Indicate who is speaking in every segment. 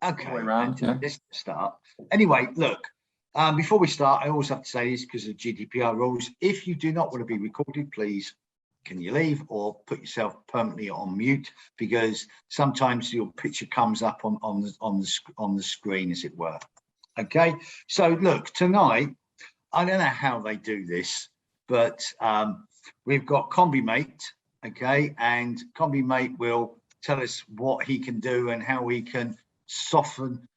Speaker 1: Okay,
Speaker 2: around, yeah.
Speaker 1: let's start. Anyway, look, before we start, I always have to say this because of GDPR rules. If you do not want to be recorded, please can you leave or put yourself permanently on mute, because sometimes your picture comes up on the screen, as it were. Okay, so look, tonight, I don't know how they do this, but we've got Combimate, okay, and Combimate will tell us what he can do and how he can soften.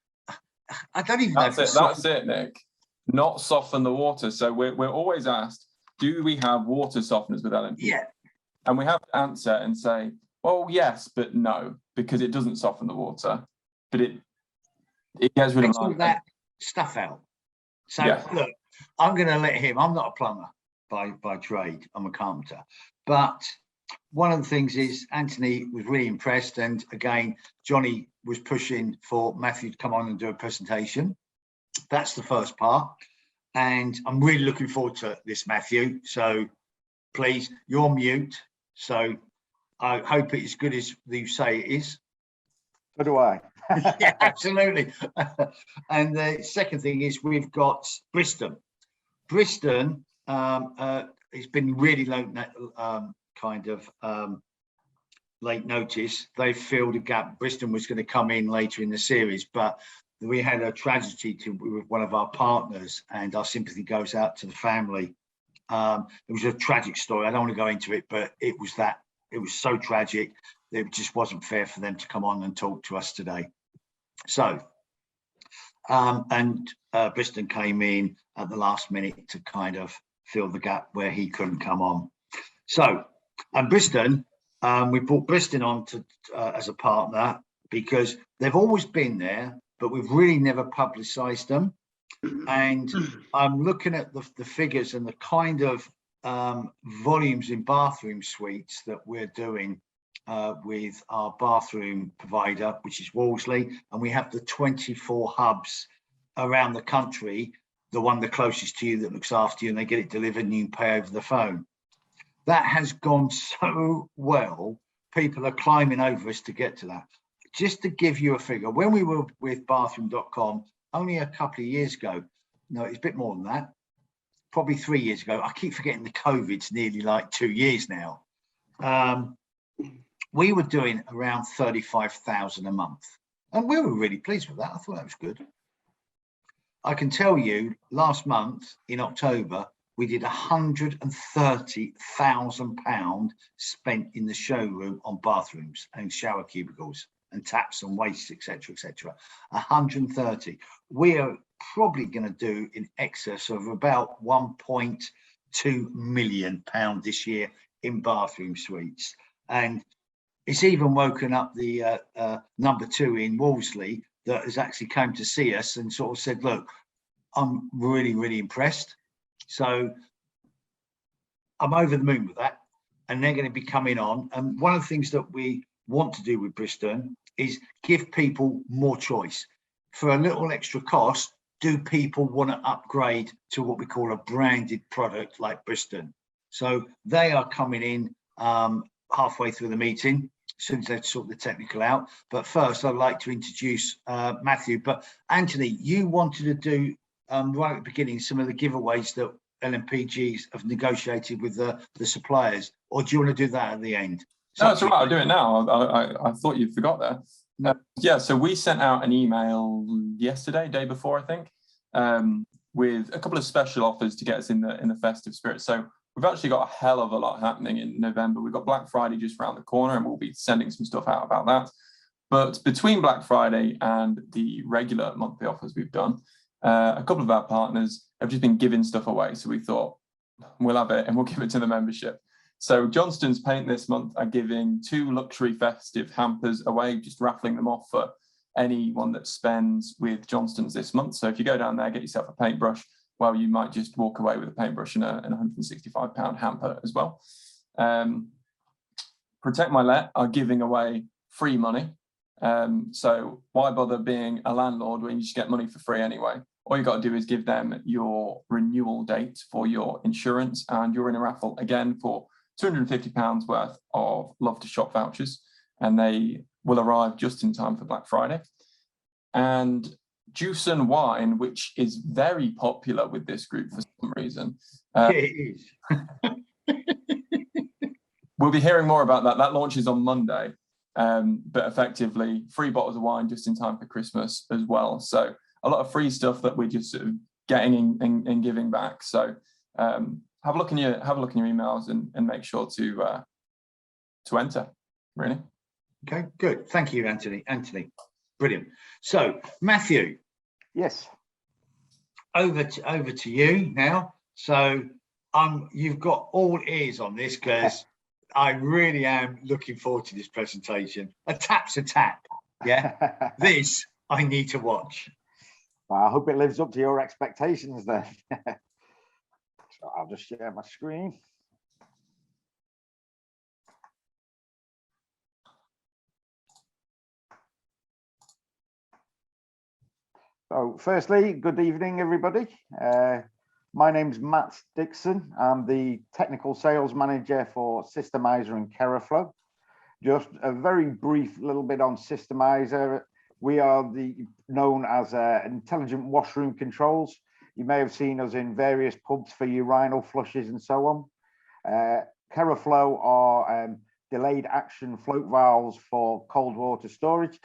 Speaker 1: I don't even know.
Speaker 2: That's it, Nick. Not soften the water. So we're always asked, do we have water softeners with LNPG?
Speaker 1: Yeah.
Speaker 2: And we have to answer and say, well, yes, but no, because it doesn't soften the water, but it gets rid of
Speaker 1: all that stuff out. So
Speaker 2: yeah.
Speaker 1: Look, I'm going to let him. I'm not a plumber by trade. I'm a carpenter. But one of the things is Anthony was really impressed, and again, Johnny was pushing for Matthew to come on and do a presentation. That's the first part, and I'm really looking forward to this, Matthew. So please, you're mute. So I hope it's as good as you say it is.
Speaker 3: So do I.
Speaker 1: Yeah, absolutely. And the second thing is we've got Bristan. Bristan, it's been really late, late notice. They filled a gap. Bristan was going to come in later in the series, but we had a tragedy with one of our partners, and our sympathy goes out to the family. It was a tragic story. I don't want to go into it, but it was so tragic. It just wasn't fair for them to come on and talk to us today. So, Bristan came in at the last minute to kind of fill the gap where he couldn't come on. So, and Bristan, we brought Bristan on to as a partner because they've always been there, but we've really never publicised them. And I'm looking at the figures and the kind of volumes in bathroom suites that we're doing with our bathroom provider, which is Wolseley, and we have the 24 hubs around the country, the one the closest to you that looks after you, and they get it delivered and you can pay over the phone. That has gone so well, people are climbing over us to get to that. Just to give you a figure, when we were with bathroom.com only a couple of years ago, no, it's a bit more than that, probably 3 years ago. I keep forgetting the COVID's nearly like 2 years now. We were doing around 35,000 a month, and we were really pleased with that. I thought that was good. I can tell you, last month in October, we did £130,000 spent in the showroom on bathrooms and shower cubicles and taps and wastes, etc., etc. 130. We are probably going to do in excess of about £1.2 million this year in bathroom suites, and it's even woken up the number 2 in Wolseley that has actually come to see us and sort of said, look, I'm really, really impressed. So I'm over the moon with that, and they're going to be coming on. And one of the things that we want to do with Bristan is give people more choice. For a little extra cost, do people want to upgrade to what we call a branded product like Bristan? So they are coming in halfway through the meeting, as soon as they sort the technical out. But first, I'd like to introduce Matthew. But Anthony, you wanted to do right at the beginning some of the giveaways that LNPGs have negotiated with the suppliers, or do you want to do that at the end?
Speaker 2: No, it's all right. I'll do it now. I thought you forgot there.
Speaker 1: No.
Speaker 2: Yeah, so we sent out an email yesterday, day before, I think, with a couple of special offers to get us in the festive spirit. So we've actually got a hell of a lot happening in November. We've got Black Friday just around the corner, and we'll be sending some stuff out about that. But between Black Friday and the regular monthly offers we've done, a couple of our partners have just been giving stuff away. So we thought we'll have it and we'll give it to the membership. So Johnston's Paint this month are giving 2 luxury festive hampers away, just raffling them off for anyone that spends with Johnston's this month. So if you go down there, get yourself a paintbrush, well, you might just walk away with a paintbrush and a £165 hamper as well. Protect My Let are giving away free money. So why bother being a landlord when you just get money for free anyway? All you got to do is give them your renewal date for your insurance, and you're in a raffle again for £250 worth of Love to Shop vouchers, and they will arrive just in time for Black Friday. and juice and wine, which is very popular with this group for some reason.
Speaker 1: It is.
Speaker 2: We'll be hearing more about that. That launches on Monday, but effectively 3 bottles of wine just in time for Christmas as well. So a lot of free stuff that we're just sort of getting and giving back. So have a look in your emails and make sure to enter. Really.
Speaker 1: Okay, good. Thank you, Anthony. Brilliant. So Matthew.
Speaker 3: Yes.
Speaker 1: Over to you now. So you've got all ears on this because I really am looking forward to this presentation. A tap's a tap. Yeah. This I need to watch.
Speaker 3: Well, I hope it lives up to your expectations then. So I'll just share my screen. So firstly, good evening, everybody. My name's Matt Dixon. I'm the technical sales manager for Cistermiser and Keraflow. Just a very brief little bit on Cistermiser. We are known as intelligent washroom controls. You may have seen us in various pubs for urinal flushes and so on. Keraflow are delayed action float valves for cold water storage.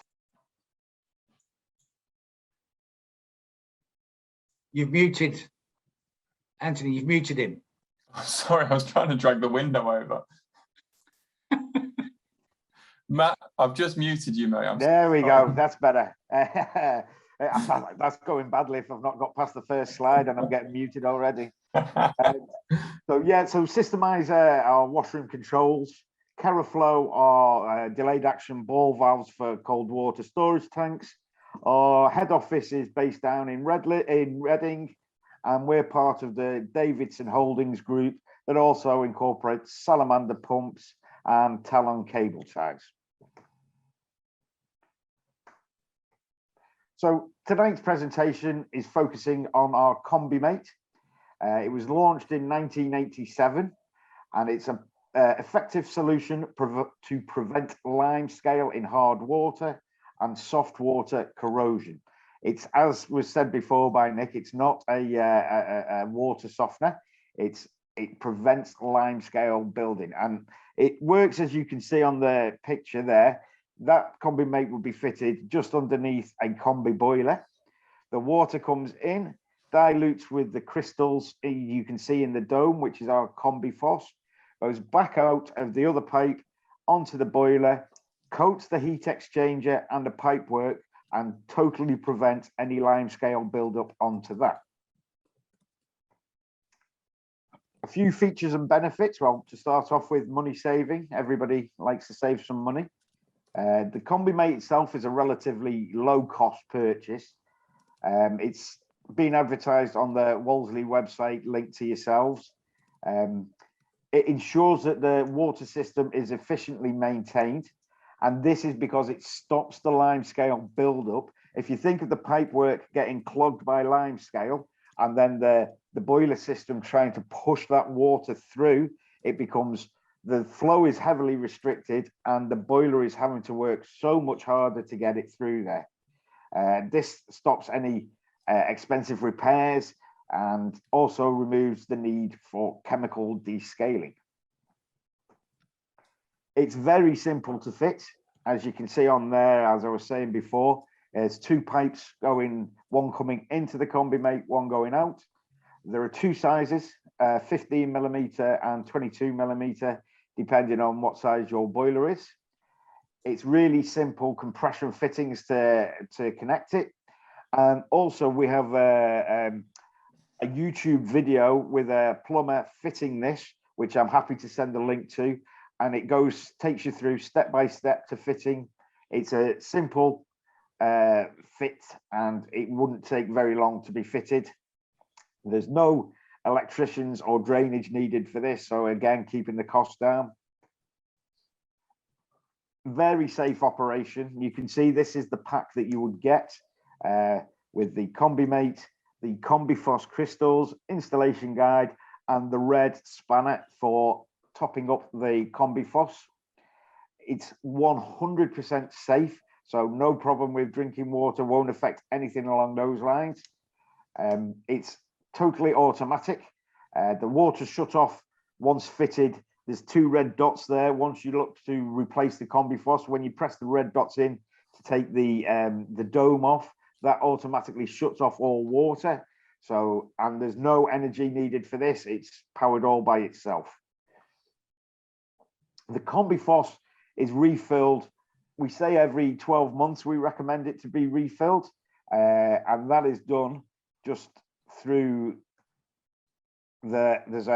Speaker 1: You've muted Anthony. You've muted him.
Speaker 2: Sorry, I was trying to drag the window over. Matt, I've just muted you, mate.
Speaker 3: There we go. That's better. That's going badly if I've not got past the first slide and I'm getting muted already. So Cistermiser are washroom controls. Keraflow are delayed action ball valves for cold water storage tanks. Our head office is based down in Reading, and we're part of the Davidson Holdings group that also incorporates Salamander pumps and Talon cable ties. So tonight's presentation is focusing on our Combimate. It was launched in 1987, and it's an effective solution to prevent lime scale in hard water and soft water corrosion. It's, as was said before by Nick, it's not a water softener. It prevents lime scale building, and it works as you can see on the picture there. That Combimate will be fitted just underneath a combi boiler. The water comes in, dilutes with the crystals you can see in the dome, which is our Combiphos, goes back out of the other pipe onto the boiler, coats the heat exchanger and the pipework, and totally prevents any lime scale buildup onto that. A few features and benefits. Well, to start off with, money saving. Everybody likes to save some money. The Combimate itself is a relatively low cost purchase. It's been advertised on the Wolseley website linked to yourselves. It ensures that the water system is efficiently maintained, and this is because it stops the lime scale buildup. If you think of the pipework getting clogged by lime scale and then the boiler system trying to push that water through, it becomes, the flow is heavily restricted and the boiler is having to work so much harder to get it through there. This stops any expensive repairs and also removes the need for chemical descaling. It's very simple to fit. As you can see on there, as I was saying before, there's 2 pipes going, one coming into the Combimate, one going out. There are 2 sizes, 15mm and 22mm, depending on what size your boiler is. It's really simple compression fittings to connect it. And also we have a YouTube video with a plumber fitting this, which I'm happy to send a link to. And it takes you through step by step to fitting. It's a simple fit, and it wouldn't take very long to be fitted. There's no electricians or drainage needed for this, so again, keeping the cost down. Very safe operation. You can see this is the pack that you would get with the Combimate, the Combiphos crystals, installation guide, and the red spanner for topping up the Combiphos. It's 100% safe. So no problem with drinking water, won't affect anything along those lines. It's totally automatic. The water shut off once fitted. There's 2 red dots there. Once you look to replace the Combiphos, when you press the red dots in to take the dome off, that automatically shuts off all water. So, and there's no energy needed for this. It's powered all by itself. The Combiphos is refilled. We say every 12 months we recommend it to be refilled, and that is done just through there's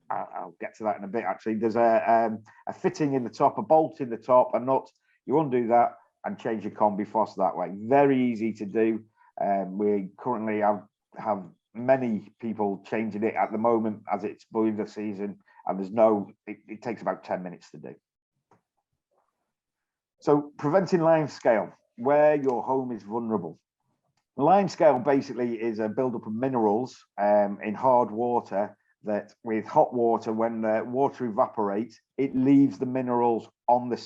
Speaker 3: I'll get to that in a bit. Actually, there's a fitting in the top, a bolt in the top, a nut. You undo that and change your Combiphos that way. Very easy to do. We currently have many people changing it at the moment as it's boiler season, and there's no. It takes about 10 minutes to do. So preventing limescale, where your home is vulnerable. Limescale basically is a buildup of minerals in hard water that with hot water, when the water evaporates, it leaves the minerals on the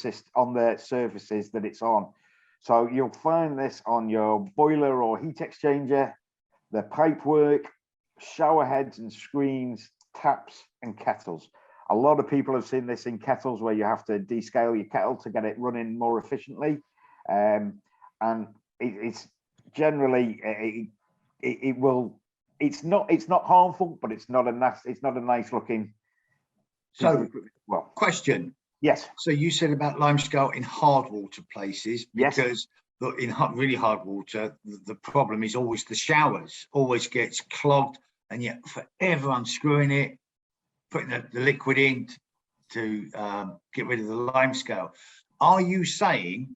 Speaker 3: surfaces that it's on. So you'll find this on your boiler or heat exchanger, the pipework, shower heads and screens, taps and kettles. A lot of people have seen this in kettles where you have to descale your kettle to get it running more efficiently. And it's generally, it's not harmful, but it's not a nice looking.
Speaker 1: So, well, question.
Speaker 3: Yes.
Speaker 1: So you said about limescale in hard water places, because
Speaker 3: yes.
Speaker 1: In really hard water, the problem is always the showers, always gets clogged, and yet forever unscrewing it, putting the liquid in to get rid of the limescale. Are you saying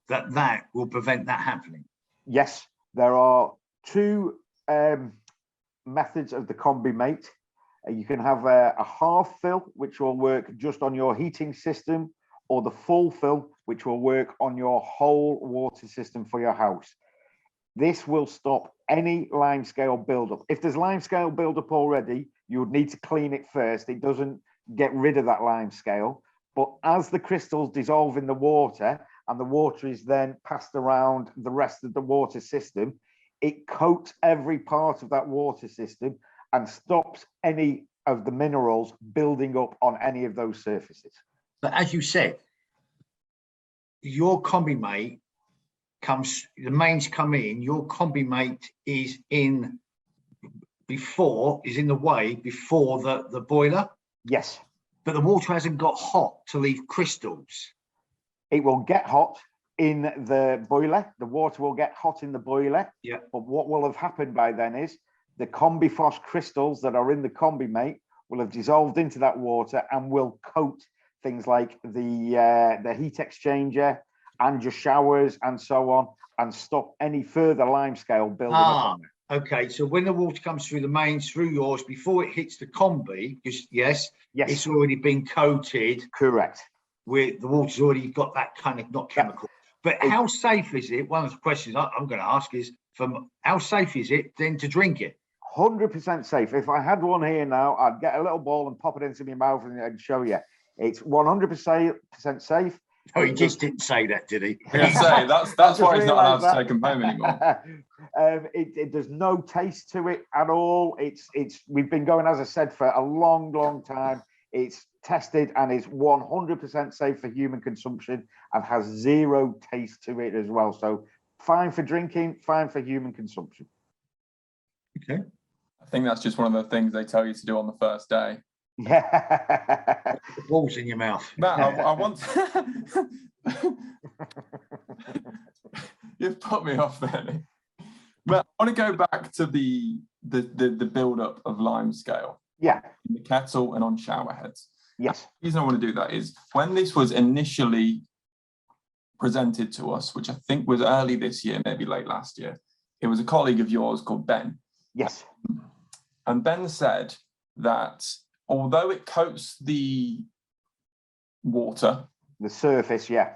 Speaker 1: that will prevent that happening?
Speaker 3: Yes, there are 2 methods of the Combimate. You can have a half fill, which will work just on your heating system, or the full fill, which will work on your whole water system for your house. This will stop any limescale buildup. If there's limescale buildup already, you would need to clean it first. It doesn't get rid of that limescale. But as the crystals dissolve in the water and the water is then passed around the rest of the water system, it coats every part of that water system and stops any of the minerals building up on any of those surfaces.
Speaker 1: But as you said, your Combimate the mains come in, your Combimate is in the way before the boiler.
Speaker 3: Yes.
Speaker 1: But the water hasn't got hot to leave crystals.
Speaker 3: It will get hot in the boiler. The water will get hot in the boiler.
Speaker 1: Yeah.
Speaker 3: But what will have happened by then is the Combiphos crystals that are in the Combimate will have dissolved into that water and will coat things like the heat exchanger and your showers and so on, and stop any further limescale building up on there.
Speaker 1: Okay, so when the water comes through the mains, through yours, before it hits the combi, because yes, it's already been coated.
Speaker 3: Correct.
Speaker 1: With the water's already got that kind of, not chemical. But how safe is it? One of the questions I'm going to ask is, how safe is it then to drink it?
Speaker 3: 100% safe. If I had one here now, I'd get a little ball and pop it into my mouth and show you. It's 100% safe.
Speaker 1: Oh, he just didn't say that, did he?
Speaker 2: Say that's why he's not allowed to take them home anymore.
Speaker 3: There's no taste to it at all. We've been going, as I said, for a long time. It's tested and is 100% safe for human consumption and has 0 taste to it as well. So fine for drinking, fine for human consumption.
Speaker 1: Okay.
Speaker 2: I think that's just one of the things they tell you to do on the first day.
Speaker 3: Yeah.
Speaker 1: Balls in your mouth.
Speaker 2: Matt, I want to... You've put me off there. But I want to go back to the build-up of limescale.
Speaker 3: Yeah.
Speaker 2: In the kettle and on shower heads.
Speaker 3: Yes.
Speaker 2: The reason I want to do that is when this was initially presented to us, which I think was early this year, maybe late last year, it was a colleague of yours called Ben.
Speaker 3: Yes.
Speaker 2: And Ben said that although it coats the water,
Speaker 3: the surface, yeah,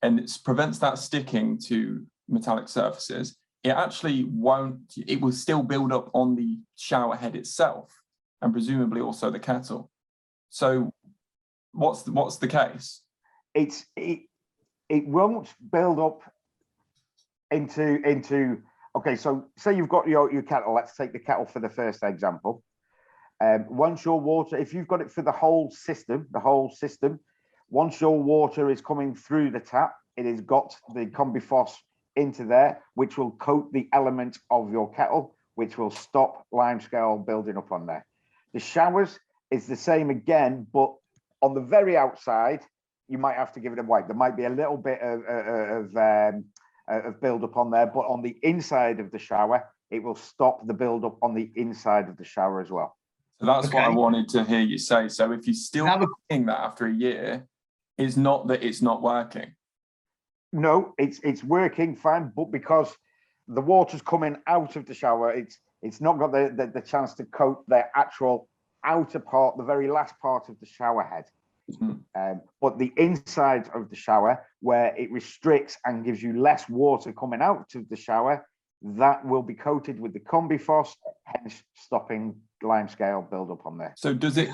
Speaker 2: and it prevents that sticking to metallic surfaces, it actually won't. It will still build up on the shower head itself, and presumably also the kettle. So, what's the case?
Speaker 3: it won't build up into. Okay, so say you've got your kettle. Let's take the kettle for the first example. Once your water, if you've got it for the whole system, once your water is coming through the tap, it has got the Combiphos into there, which will coat the element of your kettle, which will stop limescale building up on there. The showers is the same again, but on the very outside, you might have to give it a wipe. There might be a little bit of build up on there, but on the inside of the shower, it will stop the build up on the inside of the shower as well.
Speaker 2: So that's what I wanted to hear you say. So if you're still doing that after a year, it's not that it's not working.
Speaker 3: No, it's working fine, but because the water's coming out of the shower, it's not got the chance to coat the actual outer part, the very last part of the shower head. But the inside of the shower, where it restricts and gives you less water coming out of the shower, that will be coated with the Combiphos, hence stopping limescale build up on there.
Speaker 2: So does it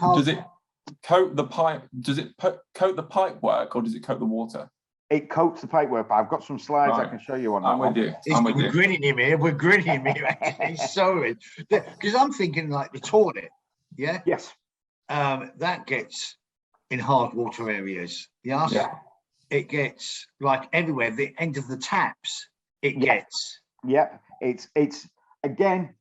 Speaker 2: coat the pipe? Does it coat the pipe work, or does it coat the water?
Speaker 3: It coats the pipework. I've got some slides I can show you on that.
Speaker 2: I'm with you.
Speaker 1: We're grinning him here. We're grinning him here. He's sorry, because I'm thinking like the toilet. Yeah.
Speaker 3: Yes.
Speaker 1: That gets in hard water areas. Yes. Yeah. It gets like everywhere. The end of the taps. It gets.
Speaker 3: Yeah. It's again.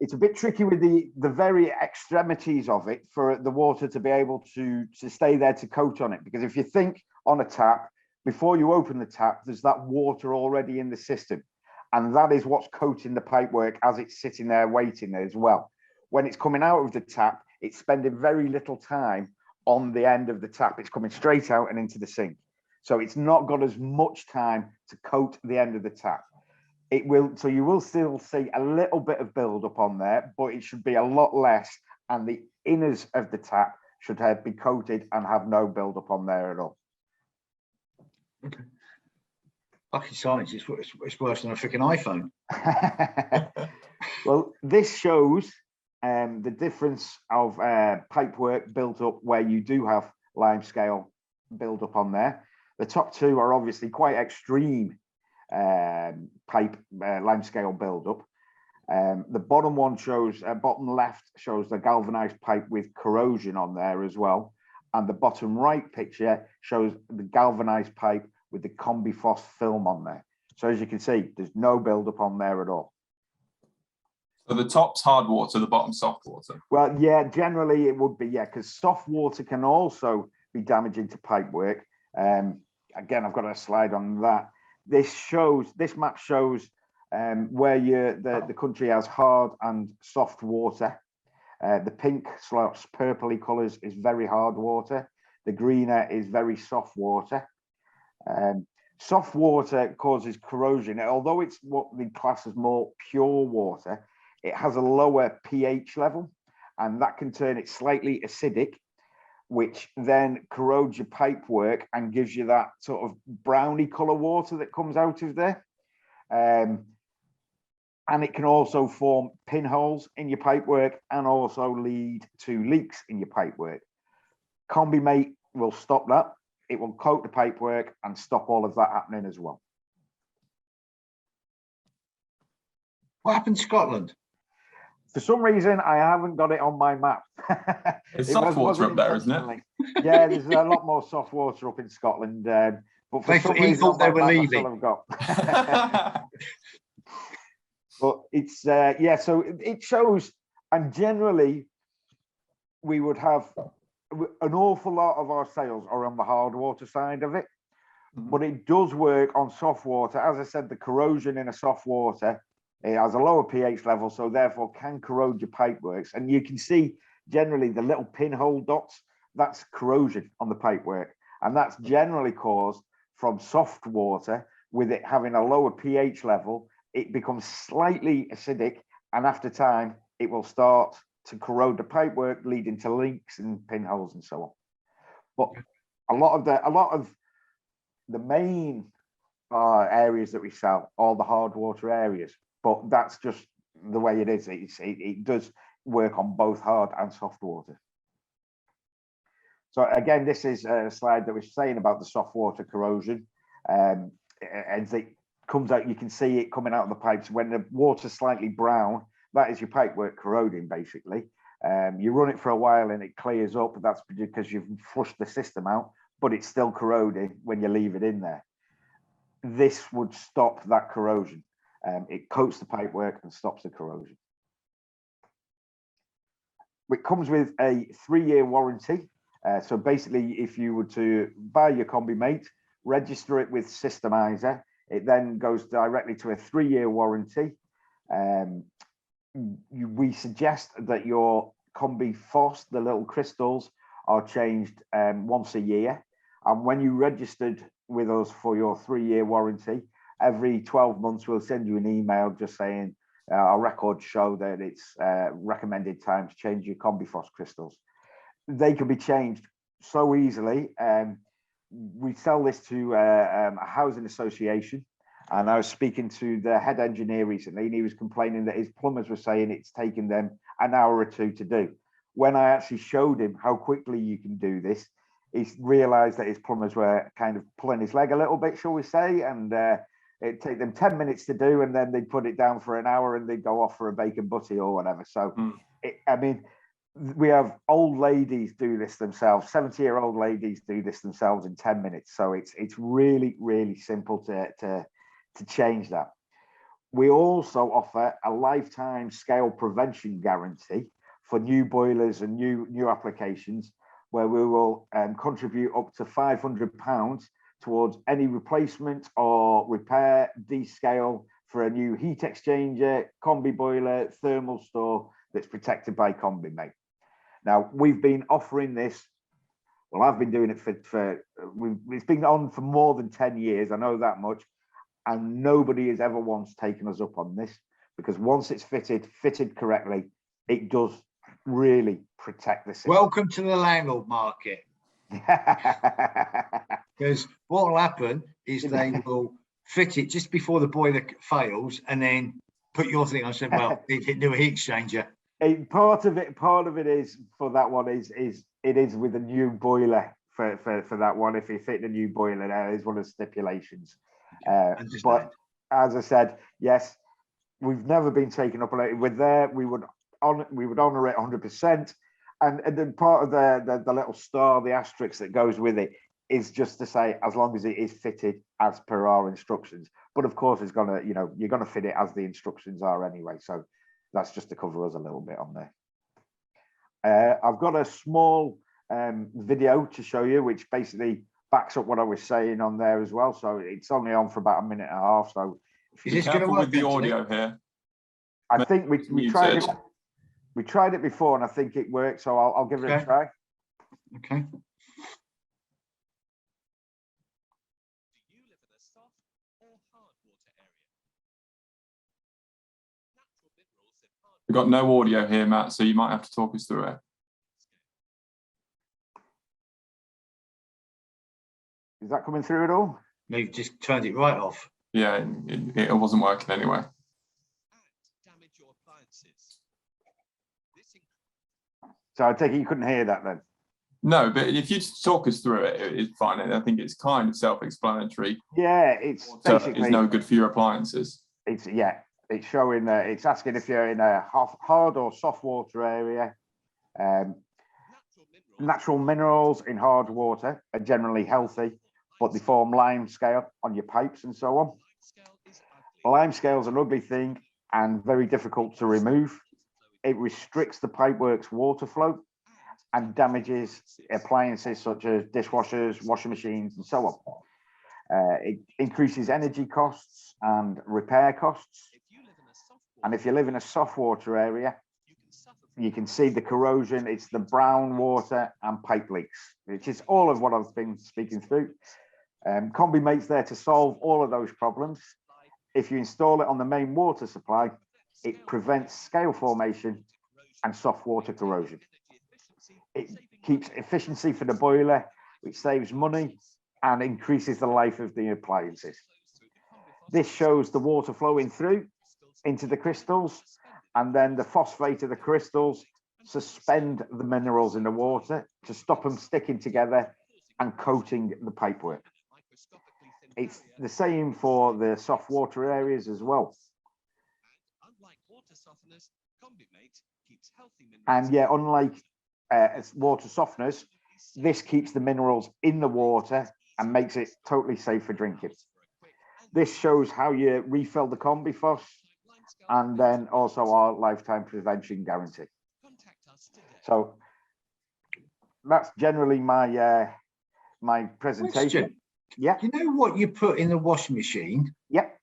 Speaker 3: It's a bit tricky with the very extremities of it for the water to be able to stay there to coat on it. Because if you think on a tap, before you open the tap, there's that water already in the system. And that is what's coating the pipework as it's sitting there waiting there as well. When it's coming out of the tap, it's spending very little time on the end of the tap. It's coming straight out and into the sink. So it's not got as much time to coat the end of the tap. It will, so you will still see a little bit of build up on there, but it should be a lot less. And the inners of the tap should be coated and have no build up on there at all.
Speaker 1: Okay. Lucky science, it's worse than a freaking iPhone.
Speaker 3: Well, this shows the difference of pipework built up where you do have limescale build up on there. The top two are obviously quite extreme pipe limescale buildup. The bottom one shows, bottom left shows the galvanized pipe with corrosion on there as well. And the bottom right picture shows the galvanized pipe with the Combiphos film on there. So as you can see, there's no buildup on there at all.
Speaker 2: So the top's hard water, the bottom soft water?
Speaker 3: Well, yeah, generally it would be, yeah, because soft water can also be damaging to pipework. Again, I've got a slide on that. This map shows where the country has hard and soft water. The pink / purpley colours is very hard water. The greener is very soft water. Soft water causes corrosion. Although it's what we class as more pure water, it has a lower pH level, and that can turn it slightly acidic, which then corrodes your pipework and gives you that sort of browny colour water that comes out of there. And it can also form pinholes in your pipework and also lead to leaks in your pipework. Combimate will stop that. It will coat the pipework and stop all of that happening as well.
Speaker 1: What happened to Scotland?
Speaker 3: For some reason, I haven't got it on my map.
Speaker 2: It's soft water up there, isn't it?
Speaker 3: Yeah, there's a lot more soft water up in Scotland. But for some reason,
Speaker 1: thought they were leaving.
Speaker 3: But it's, yeah, so it shows, and generally, we would have an awful lot of our sales are on the hard water side of it. But it does work on soft water. As I said, the corrosion in a soft water, it has a lower pH level, so therefore can corrode your pipeworks. And you can see generally the little pinhole dots, that's corrosion on the pipework. And that's generally caused from soft water. With it having a lower pH level, it becomes slightly acidic, and after time, it will start to corrode the pipework, leading to leaks and pinholes and so on. But a lot of the main areas that we sell are the hard water areas. But that's just the way it is. It does work on both hard and soft water. So again, this is a slide that was saying about the soft water corrosion. As it comes out, you can see it coming out of the pipes. When the water's slightly brown, that is your pipework corroding, basically. You run it for a while and it clears up. That's because you've flushed the system out, but it's still corroding when you leave it in there. This would stop that corrosion. It coats the pipework and stops the corrosion. It comes with a 3-year warranty. So basically, if you were to buy your Combimate, register it with Cistermiser, it then goes directly to a 3-year warranty. We suggest that your Combiphos, the little crystals, are changed once a year. And when you registered with us for your 3-year warranty, every 12 months we'll send you an email just saying our records show that it's recommended time to change your Combiphos crystals. They can be changed so easily. We sell this to a housing association, and I was speaking to the head engineer recently, and he was complaining that his plumbers were saying it's taken them an hour or two to do. When I actually showed him how quickly you can do this, he realized that his plumbers were kind of pulling his leg a little bit, shall we say, and it'd take them 10 minutes to do, and then they'd put it down for an hour and they'd go off for a bacon butty or whatever. So, I mean, we have old ladies do this themselves, 70-year-old ladies do this themselves in 10 minutes. So it's really, really simple to change that. We also offer a lifetime scale prevention guarantee for new boilers and new applications, where we will contribute up to £500 towards any replacement or repair, descale for a new heat exchanger, combi boiler, thermal store that's protected by Combimate. Now, we've been offering this, well, I've been doing it it's been on for more than 10 years, I know that much, and nobody has ever once taken us up on this, because once it's fitted correctly, it does really protect the system.
Speaker 1: Welcome to the landlord market. Because what will happen is they will fit it just before the boiler fails, and then put your thing on. I said, well, it can do a heat exchanger.
Speaker 3: Part of it is for that one is it is with a new boiler for that one. If you fit a new boiler, that is one of the stipulations. But as I said, yes, we've never been taken up on it. We're there. We would honor it 100%. And then part of the little star, the asterisk that goes with it, is just to say, as long as it is fitted as per our instructions. But of course, it's gonna, you're gonna fit it as the instructions are anyway. So that's just to cover us a little bit on there. I've got a small video to show you, which basically backs up what I was saying on there as well. So it's only on for about a minute and a half. So
Speaker 1: is this going to work
Speaker 2: with the audio here?
Speaker 3: I think we tried it. We tried it before, and I think it worked. So I'll give it a try.
Speaker 1: Okay.
Speaker 2: We've got no audio here, Matt, so you might have to talk us through it.
Speaker 3: Is that coming through at all?
Speaker 1: No, you've just turned it right off.
Speaker 2: Yeah, it wasn't working anyway.
Speaker 3: So I take it you couldn't hear that then?
Speaker 2: No, but if you just talk us through it, it's fine. I think it's kind of self-explanatory.
Speaker 3: Yeah, it's basically,
Speaker 2: it's no good for your appliances.
Speaker 3: It's showing it's asking if you're in a hard or soft water area. Natural minerals in hard water are generally healthy, but they form lime scale on your pipes and so on. Lime scale is an ugly thing and very difficult to remove. It restricts the pipework's water flow and damages appliances such as dishwashers, washing machines, and so on. It increases energy costs and repair costs. And if you live in a soft water area, you can see the corrosion. It's the brown water and pipe leaks, which is all of what I've been speaking through. Combimate's there to solve all of those problems. If you install it on the main water supply, it prevents scale formation and soft water corrosion. It keeps efficiency for the boiler, which saves money and increases the life of the appliances. This shows the water flowing through into the crystals, and then the phosphate of the crystals suspend the minerals in the water to stop them sticking together and coating the pipework. It's the same for the soft water areas as well. And yeah, unlike water softeners, this keeps the minerals in the water and makes it totally safe for drinking. This shows how you refill the Combiphos, and then also our lifetime prevention guarantee. So that's generally my my presentation.
Speaker 1: Question.
Speaker 3: Yeah.
Speaker 1: You know what you put in the washing machine?
Speaker 3: Yep.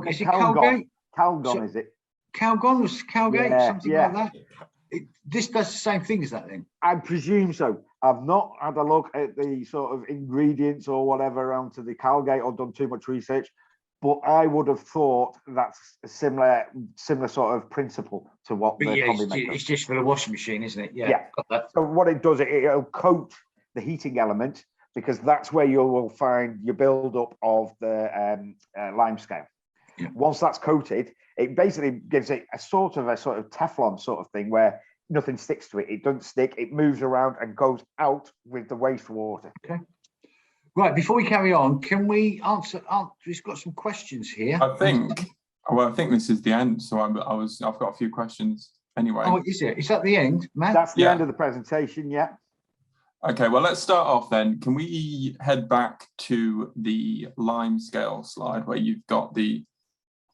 Speaker 1: Is it Calgate?
Speaker 3: Calgon, is it?
Speaker 1: Calgon or Calgate,
Speaker 3: Yeah,
Speaker 1: something
Speaker 3: yeah.
Speaker 1: like that. This does the same thing as that then?
Speaker 3: I presume so. I've not had a look at the sort of ingredients or whatever around to the Calgate or done too much research, but I would have thought that's a similar sort of principle to what the Combimate does.
Speaker 1: It's just for the washing machine, isn't it? Yeah.
Speaker 3: Yeah. So what it does, it'll coat the heating element, because that's where you will find your build-up of the lime scale.
Speaker 1: Yeah.
Speaker 3: Once that's coated, it basically gives it a sort of Teflon sort of thing where nothing sticks to it. It doesn't stick. It moves around and goes out with the wastewater.
Speaker 1: Okay. Right. Before we carry on, can we answer? We've got some questions here.
Speaker 2: I think this is the end. So I've got a few questions anyway.
Speaker 1: Oh, is it? Is that the end, Matt?
Speaker 3: That's the end of the presentation. Yeah.
Speaker 2: Okay, well, let's start off then. Can we head back to the lime scale slide where you've got the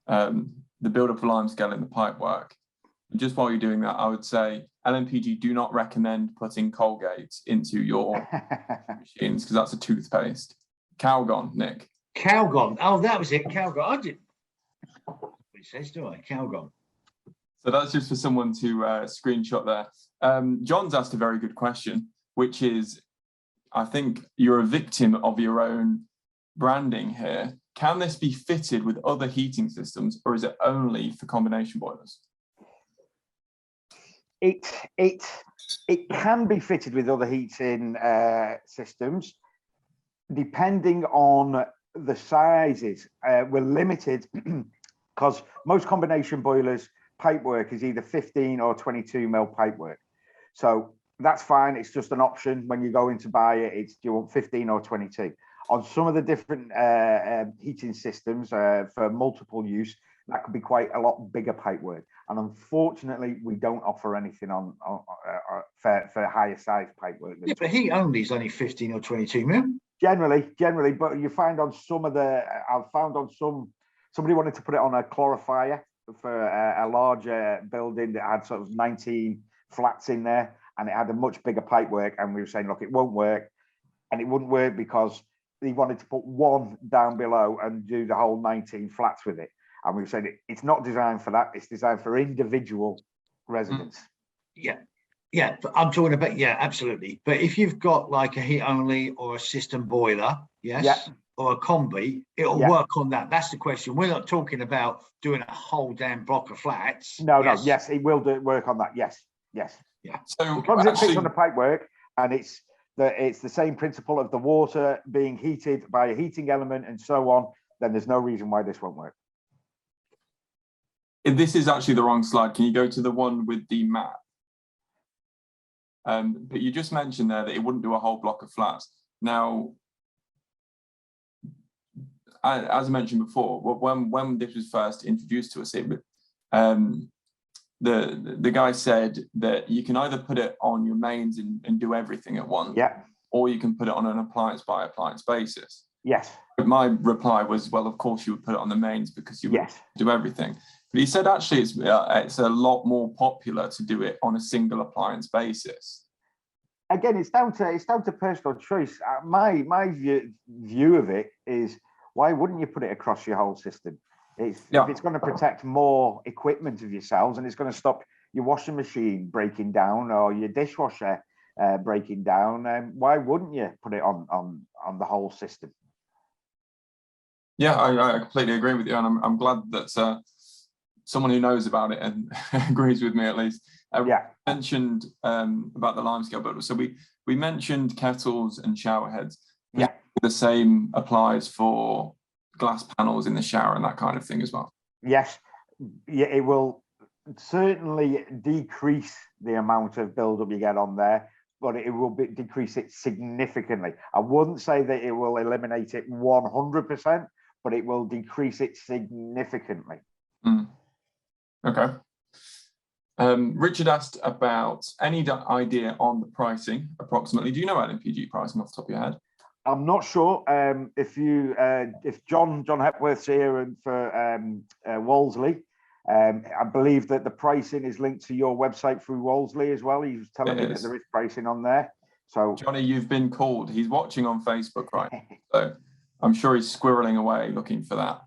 Speaker 2: build-up of lime scale in the pipework? Just while you're doing that, I would say LNPG do not recommend putting Colgate into your machines, because that's a toothpaste. Calgon, Nick.
Speaker 1: Calgon. Oh, that was it. Calgon. I did. It says, do I? Calgon.
Speaker 2: So that's just for someone to screenshot there. John's asked a very good question, which is, I think you're a victim of your own branding here. Can this be fitted with other heating systems, or is it only for combination boilers?
Speaker 3: It can be fitted with other heating systems, depending on the sizes. We're limited because most combination boilers pipework is either 15 or 22 mil pipework. So that's fine. It's just an option when you go in to buy it. It's, do you want 15 or 22? On some of the different heating systems for multiple use, that could be quite a lot bigger pipework. And unfortunately, we don't offer anything on for higher size pipework.
Speaker 1: Yeah, but heat only is only 15 or 22 mil.
Speaker 3: Generally, but you find on some of the, I've found on some, somebody wanted to put it on a chlorifier for a larger building that had sort of 19 flats in there, and it had a much bigger pipework. And we were saying, look, it won't work. And it wouldn't work because he wanted to put one down below and do the whole 19 flats with it. And we were saying it's not designed for that. It's designed for individual residents.
Speaker 1: Yeah, but I'm talking about, yeah, absolutely. But if you've got like a heat only or a system boiler, yes, or a combi, it'll work on that. That's the question. We're not talking about doing a whole damn block of flats.
Speaker 3: No, yes, it will work on that. Yes.
Speaker 1: Yeah.
Speaker 3: So as long as it fits on the pipework, and it's the same principle of the water being heated by a heating element and so on, then there's no reason why this won't work.
Speaker 2: This is actually the wrong slide. Can you go to the one with the map? But you just mentioned there that it wouldn't do a whole block of flats. Now, as I mentioned before, when this was first introduced to us, the guy said that you can either put it on your mains and do everything at once, or you can put it on an appliance by appliance basis.
Speaker 3: Yes.
Speaker 2: But my reply was, well, of course you would put it on the mains because you would do everything. But he said actually it's a lot more popular to do it on a single appliance basis.
Speaker 3: Again, it's down to personal choice. My view of it is, why wouldn't you put it across your whole system? If it's going to protect more equipment of yourselves, and it's going to stop your washing machine breaking down or your dishwasher breaking down, why wouldn't you put it on the whole system?
Speaker 2: Yeah, I completely agree with you, and I'm glad that someone who knows about it and agrees with me at least. Mentioned about the lime scale, but so we mentioned kettles and shower heads. The same applies for glass panels in the shower and that kind of thing as well.
Speaker 3: Yes, yeah, it will. certainly decrease the amount of buildup you get on there, but it will decrease it significantly. I wouldn't say that it will eliminate it 100%, but it will decrease it significantly.
Speaker 2: Okay. Richard asked about any idea on the pricing approximately. Do you know LNPG pricing off the top of your head?
Speaker 3: I'm not sure if John Hepworth's here and for Wolseley. I believe that the pricing is linked to your website through Wolseley as well. He was telling me that there is pricing on there. So
Speaker 2: Johnny, you've been called. He's watching on Facebook, right? So I'm sure he's squirreling away looking for that.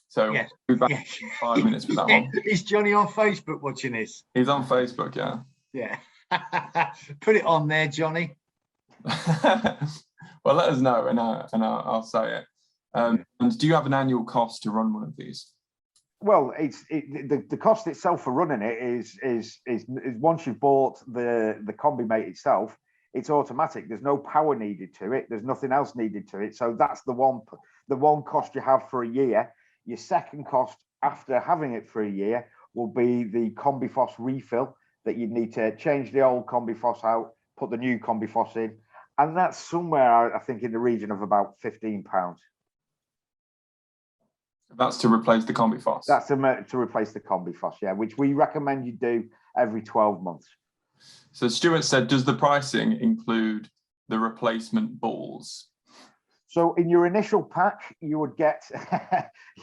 Speaker 2: So
Speaker 1: yes.
Speaker 2: we'll be back in 5 minutes with that one.
Speaker 1: Is Johnny on Facebook watching this?
Speaker 2: He's on Facebook, yeah.
Speaker 1: Yeah. Put it on there, Johnny.
Speaker 2: Well, let us know, and I'll say it. And do you have an annual cost to run one of these?
Speaker 3: Well, the cost itself for running it is once you've bought the Combimate itself, it's automatic. There's no power needed to it. There's nothing else needed to it. So that's the one cost you have for a year. Your second cost after having it for a year will be the Combiphos refill that you'd need to change the old Combiphos out, put the new Combiphos in, and that's somewhere I think in the region of about £15.
Speaker 2: That's to replace the Combiphos.
Speaker 3: That's to replace the Combiphos, yeah, which we recommend you do every 12 months.
Speaker 2: So Stuart said, does the pricing include the replacement balls?
Speaker 3: So in your initial pack, you would get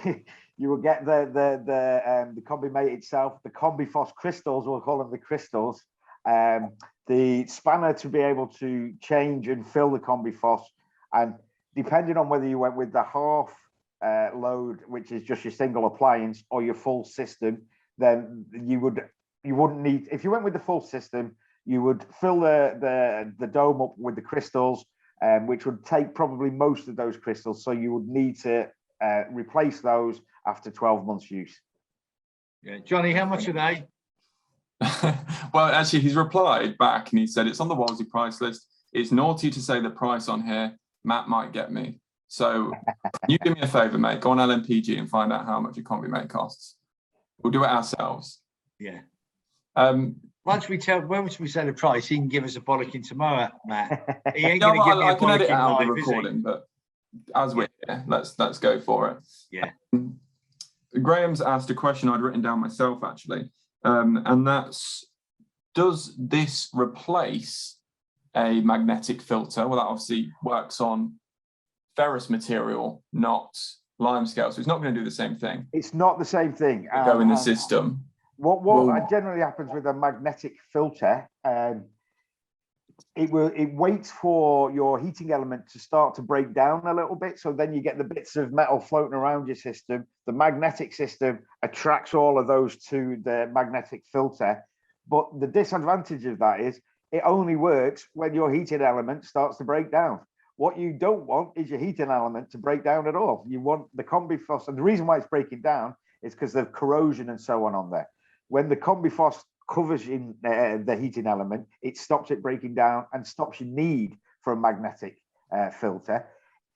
Speaker 3: you would get the Combimate itself, the Combiphos crystals, we'll call them the crystals, the spanner to be able to change and fill the Combiphos, and depending on whether you went with the half load, which is just your single appliance, or your full system, then you wouldn't need. If you went with the full system, you would fill the dome up with the crystals, which would take probably most of those crystals. So you would need to replace those after 12 months use.
Speaker 1: Yeah, Johnny, how much are they?
Speaker 2: Well, actually, he's replied back and he said it's on the Wolseley price list. It's naughty to say the price on here. Matt might get me. So you do me a favour, mate. Go on LNPG and find out how much a Combimate costs. We'll do it ourselves.
Speaker 1: Yeah. Once we say the price, he can give us a bollocking tomorrow, Matt. He ain't
Speaker 2: No,
Speaker 1: gonna give me
Speaker 2: I
Speaker 1: a
Speaker 2: can edit
Speaker 1: bollocking
Speaker 2: out the
Speaker 1: live, is he?
Speaker 2: recording, but as we're here, let's go for it.
Speaker 1: Yeah.
Speaker 2: Graham's asked a question I'd written down myself actually, and that's: does this replace a magnetic filter? Well, that obviously works on ferrous material, not limescale, so it's not going to do the same thing.
Speaker 3: It's not the same thing.
Speaker 2: Go in the system.
Speaker 3: What generally happens with a magnetic filter, it waits for your heating element to start to break down a little bit, so then you get the bits of metal floating around your system. The magnetic system attracts all of those to the magnetic filter, but the disadvantage of that is it only works when your heating element starts to break down. What you don't want is your heating element to break down at all. You want the Combiphos, and the reason why it's breaking down is because of corrosion and so on there. When the Combiphos covers in the heating element, it stops it breaking down and stops your need for a magnetic filter.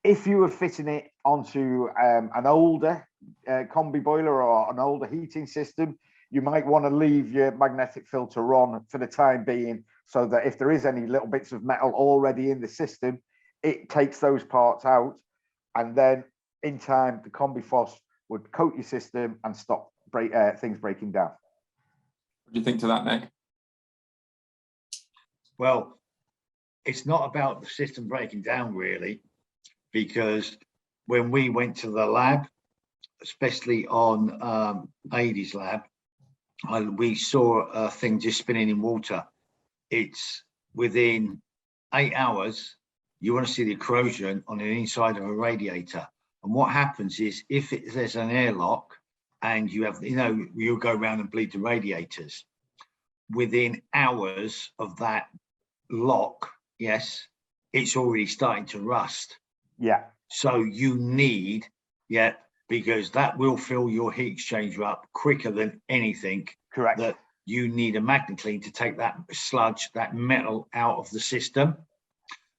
Speaker 3: If you were fitting it onto an older combi boiler or an older heating system, you might want to leave your magnetic filter on for the time being, so that if there is any little bits of metal already in the system, it takes those parts out, and then in time the Combiphos would coat your system and stop things breaking down.
Speaker 2: What do you think to that, Nick?
Speaker 1: Well, it's not about the system breaking down really, because when we went to the lab, especially on Aidy's lab, we saw a thing just spinning in water. It's within 8 hours, you want to see the corrosion on the inside of a radiator. And what happens is if there's an airlock and you have, you'll go around and bleed the radiators. Within hours of that lock, yes, it's already starting to rust.
Speaker 3: Yeah.
Speaker 1: So you need, because that will fill your heat exchanger up quicker than anything.
Speaker 3: Correct.
Speaker 1: That you need a magnet clean to take that sludge, that metal out of the system.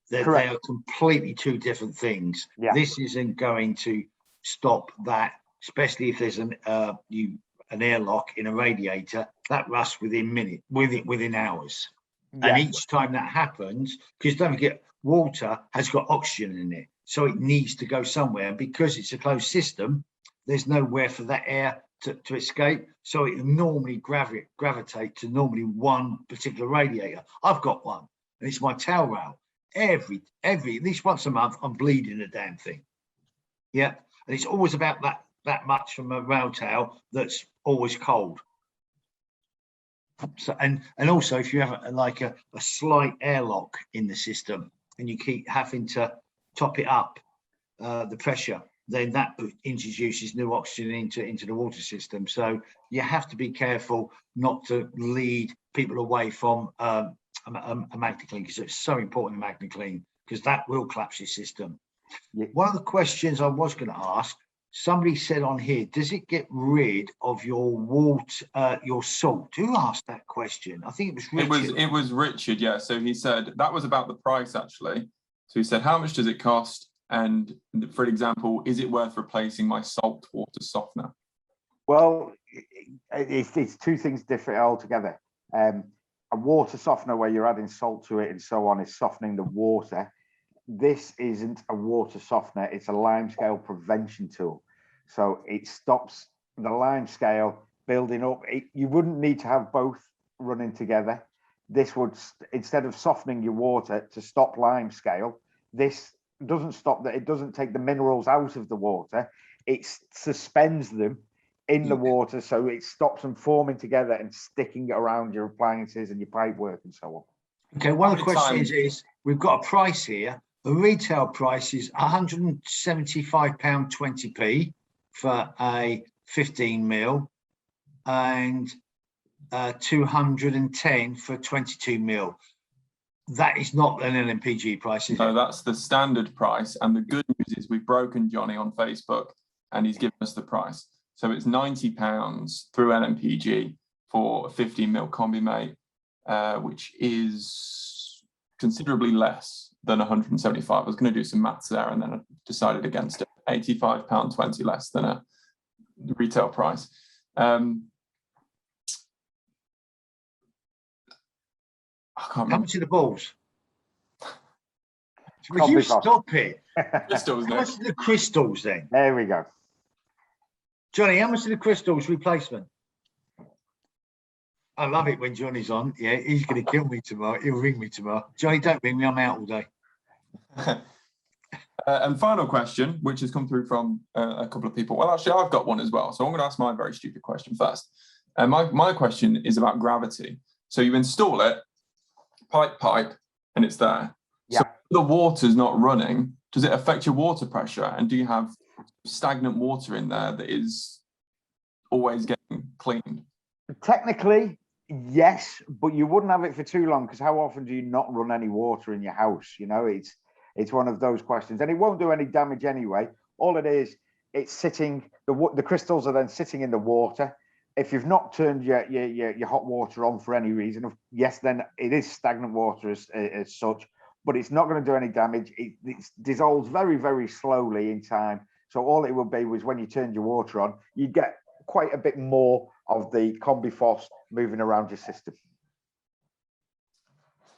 Speaker 1: They are completely two different things. Yeah. This isn't going to stop that, especially if there's an airlock in a radiator, that rusts within hours.
Speaker 3: Yeah.
Speaker 1: And each time that happens, because don't forget, water has got oxygen in it, so it needs to go somewhere. And because it's a closed system, there's nowhere for that air to escape. So it normally gravitate to normally one particular radiator. I've got one, and it's my towel rail. Every at least once a month, I'm bleeding the damn thing. Yeah, and it's always about that much from a rail towel that's always cold. So and also if you have a slight airlock in the system and you keep having to top it up, the pressure, then that introduces new oxygen into the water system. So you have to be careful not to lead people away from a magnet clean, because it's so important, a magnet clean, because that will collapse your system.
Speaker 3: Yeah.
Speaker 1: One of the questions I was going to ask, somebody said on here, does it get rid of your water, your salt? Who asked that question? I think it was Richard.
Speaker 2: It was Richard, yeah. So he said that was about the price, actually. So he said, how much does it cost? And for example, is it worth replacing my salt water softener?
Speaker 3: Well, it's two things different altogether. A water softener where you're adding salt to it and so on is softening the water. This isn't a water softener, it's a lime scale prevention tool. So it stops the lime scale building up. You wouldn't need to have both running together. This would, instead of softening your water to stop lime scale, this doesn't stop that. It doesn't take the minerals out of the water. It suspends them in the water, so it stops them forming together and sticking around your appliances and your pipework and so on.
Speaker 1: Okay, one of the questions is, we've got a price here. The retail price is £175.20p for a 15 mil and 210 for 22 mil. That is not an LNPG price, is it?
Speaker 2: No, that's the standard price. And the good news is we've broken Johnny on Facebook and he's given us the price. So it's £90 through LNPG for a 15 mil Combimate, which is considerably less than 175. I was going to do some maths there and then I decided against it. £85.20 less than a retail price. I can't remember.
Speaker 1: How much are the balls? Will you stop it?
Speaker 2: Crystals,
Speaker 1: How much are the crystals then?
Speaker 3: There we go.
Speaker 1: Johnny, how much are the crystals replacement? I love it when Johnny's on. Yeah, he's going to kill me tomorrow. He'll ring me tomorrow. Johnny, don't ring me. I'm out all day.
Speaker 2: And final question, which has come through from a couple of people. Well, actually, I've got one as well. So I'm going to ask my very stupid question first. And my question is about gravity. So you install it, pipe, and it's there.
Speaker 3: Yeah.
Speaker 2: So if the water's not running, does it affect your water pressure? And do you have stagnant water in there that is always getting cleaned?
Speaker 3: Technically, yes, but you wouldn't have it for too long, because how often do you not run any water in your house? You know, it's one of those questions, and it won't do any damage anyway. All it is, it's sitting, the crystals are then sitting in the water. If you've not turned your hot water on for any reason, yes, then it is stagnant water as such, but it's not going to do any damage. It dissolves very, very slowly in time. So all it would be was when you turned your water on, you'd get quite a bit more of the Combiphos moving around your system.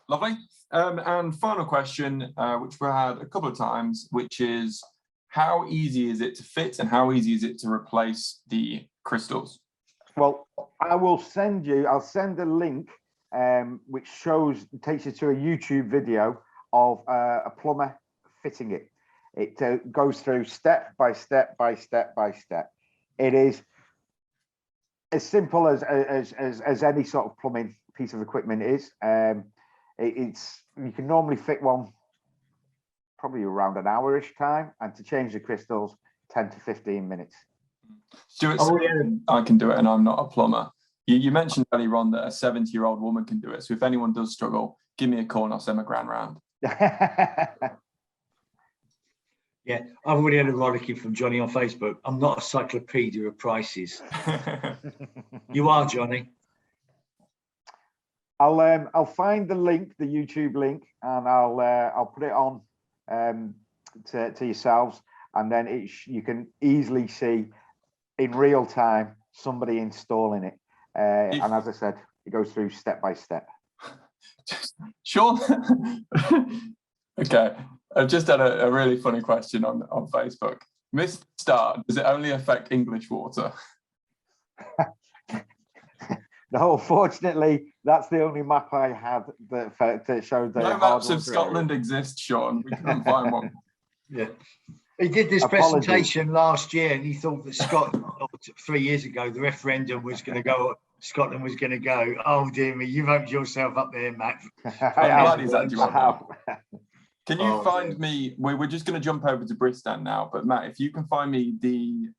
Speaker 2: Lovely. And final question, which we had a couple of times, which is, how easy is it to fit and how easy is it to replace the crystals?
Speaker 3: Well, I'll send a link which takes you to a YouTube video of a plumber fitting it. It goes through step by step by step by step. It is as simple as any sort of plumbing piece of equipment is. You can normally fit one probably around an hour-ish time, and to change the crystals, 10 to 15 minutes.
Speaker 2: Stuart, I can do it, and I'm not a plumber. You mentioned earlier on that a 70-year-old woman can do it. So if anyone does struggle, give me a call and I'll send my grand round.
Speaker 1: Yeah, I've already had a rollicking from Johnny on Facebook. I'm not a cyclopedia of prices. You are, Johnny.
Speaker 3: I'll find the link, the YouTube link, and I'll put it on to yourselves, and then you can easily see in real time somebody installing it. And as I said, it goes through step by step.
Speaker 2: Sean, okay, I've just had a really funny question on Facebook. Missed start, does it only affect English water?
Speaker 3: No, unfortunately, that's the only map I had that showed the
Speaker 2: No
Speaker 3: hard
Speaker 2: maps of
Speaker 3: water
Speaker 2: Scotland
Speaker 3: area.
Speaker 2: exist, Sean. We couldn't find one.
Speaker 1: Yeah. He did this
Speaker 3: Apologies.
Speaker 1: presentation last year and he thought that Scotland, 3 years ago, the referendum was going to go, Scotland was going to go. Oh, dear me, you've opened yourself up there, Matt.
Speaker 2: I'm glad he's had you on
Speaker 3: I
Speaker 2: there. Can you find me, we're just going to jump over to Bristan now, but Matt, if you can find me the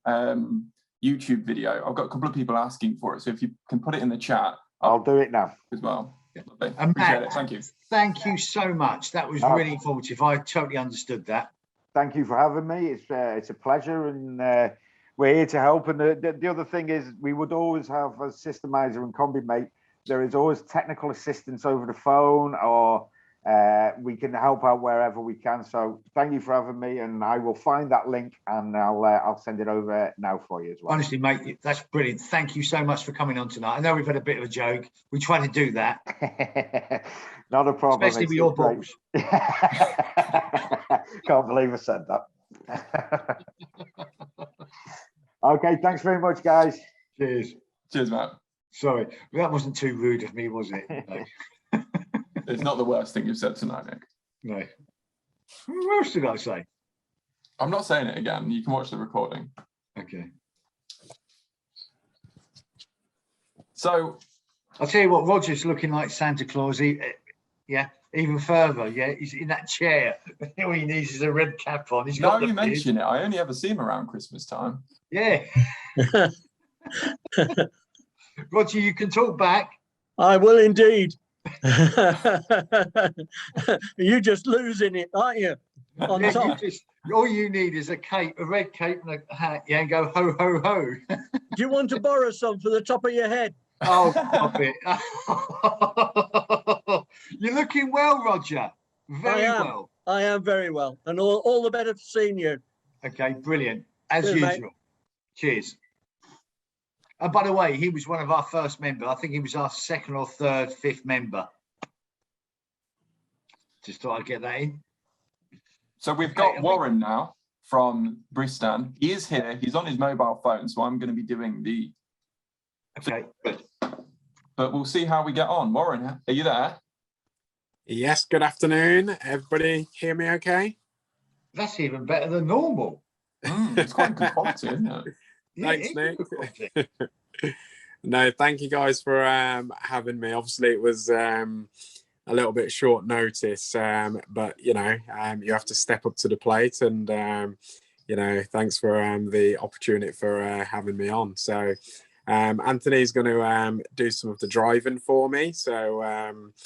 Speaker 2: YouTube video, I've got a couple of people asking for it, so if you can put it in the chat.
Speaker 3: I'll do it now.
Speaker 2: As well.
Speaker 1: Yeah.
Speaker 2: Lovely.
Speaker 1: And
Speaker 2: Appreciate
Speaker 1: Matt,
Speaker 2: it. Thank you.
Speaker 1: Thank you so much. That was really informative. I totally understood that.
Speaker 3: Thank you for having me. It's a pleasure, and we're here to help. And the other thing is, we would always have a Cistermiser and Combimate. There is always technical assistance over the phone, or we can help out wherever we can. So thank you for having me, and I will find that link and I'll send it over now for you as well.
Speaker 1: Honestly, mate, that's brilliant. Thank you so much for coming on tonight. I know we've had a bit of a joke. We try to do that.
Speaker 3: Not a problem.
Speaker 1: Especially with your balls.
Speaker 3: Can't believe I said that. Okay, thanks very much, guys.
Speaker 1: Cheers.
Speaker 2: Cheers, Matt.
Speaker 1: Sorry, that wasn't too rude of me, was it? No.
Speaker 2: It's not the worst thing you've said tonight, Nick.
Speaker 1: No. What else did I say?
Speaker 2: I'm not saying it again. You can watch the recording.
Speaker 1: Okay.
Speaker 2: So
Speaker 1: I'll tell you what, Roger's looking like Santa Claus. Yeah, even further. Yeah, he's in that chair. All he needs is a red cap on. He's
Speaker 2: now
Speaker 1: got
Speaker 2: you
Speaker 1: the beard.
Speaker 2: mention it, I only ever see him around Christmas time.
Speaker 1: Yeah. Roger, you can talk back.
Speaker 4: I will indeed. You're just losing it, aren't you? On
Speaker 1: Yeah,
Speaker 4: top.
Speaker 1: all you need is a cape, a red cape and a hat, yeah, and go ho, ho, ho.
Speaker 4: Do you want to borrow some for the top of your head?
Speaker 1: Oh, stop it. You're looking well, Roger. Very well.
Speaker 4: I am very well. And all the better for seeing you.
Speaker 1: Okay, brilliant. As
Speaker 4: Cheers,
Speaker 1: usual.
Speaker 4: mate.
Speaker 1: Cheers. And by the way, he was one of our first members. I think he was our second or third, fifth member. Just thought I'd get that in.
Speaker 2: So we've got Warren now from Bristan. He is here. He's on his mobile phone, so I'm going to be doing the...
Speaker 1: Okay.
Speaker 2: But we'll see how we get on. Warren, are you there?
Speaker 5: Yes, good afternoon. Everybody hear me okay?
Speaker 1: That's even better than normal.
Speaker 2: It's quite good quality, isn't it?
Speaker 1: Yeah,
Speaker 5: Thanks,
Speaker 1: it is
Speaker 5: Nick.
Speaker 1: good quality.
Speaker 5: No, thank you guys for having me. Obviously, it was a little bit short notice, but you know, you have to step up to the plate, and you know, thanks for the opportunity for having me on. So Anthony's going to do some of the driving for me. So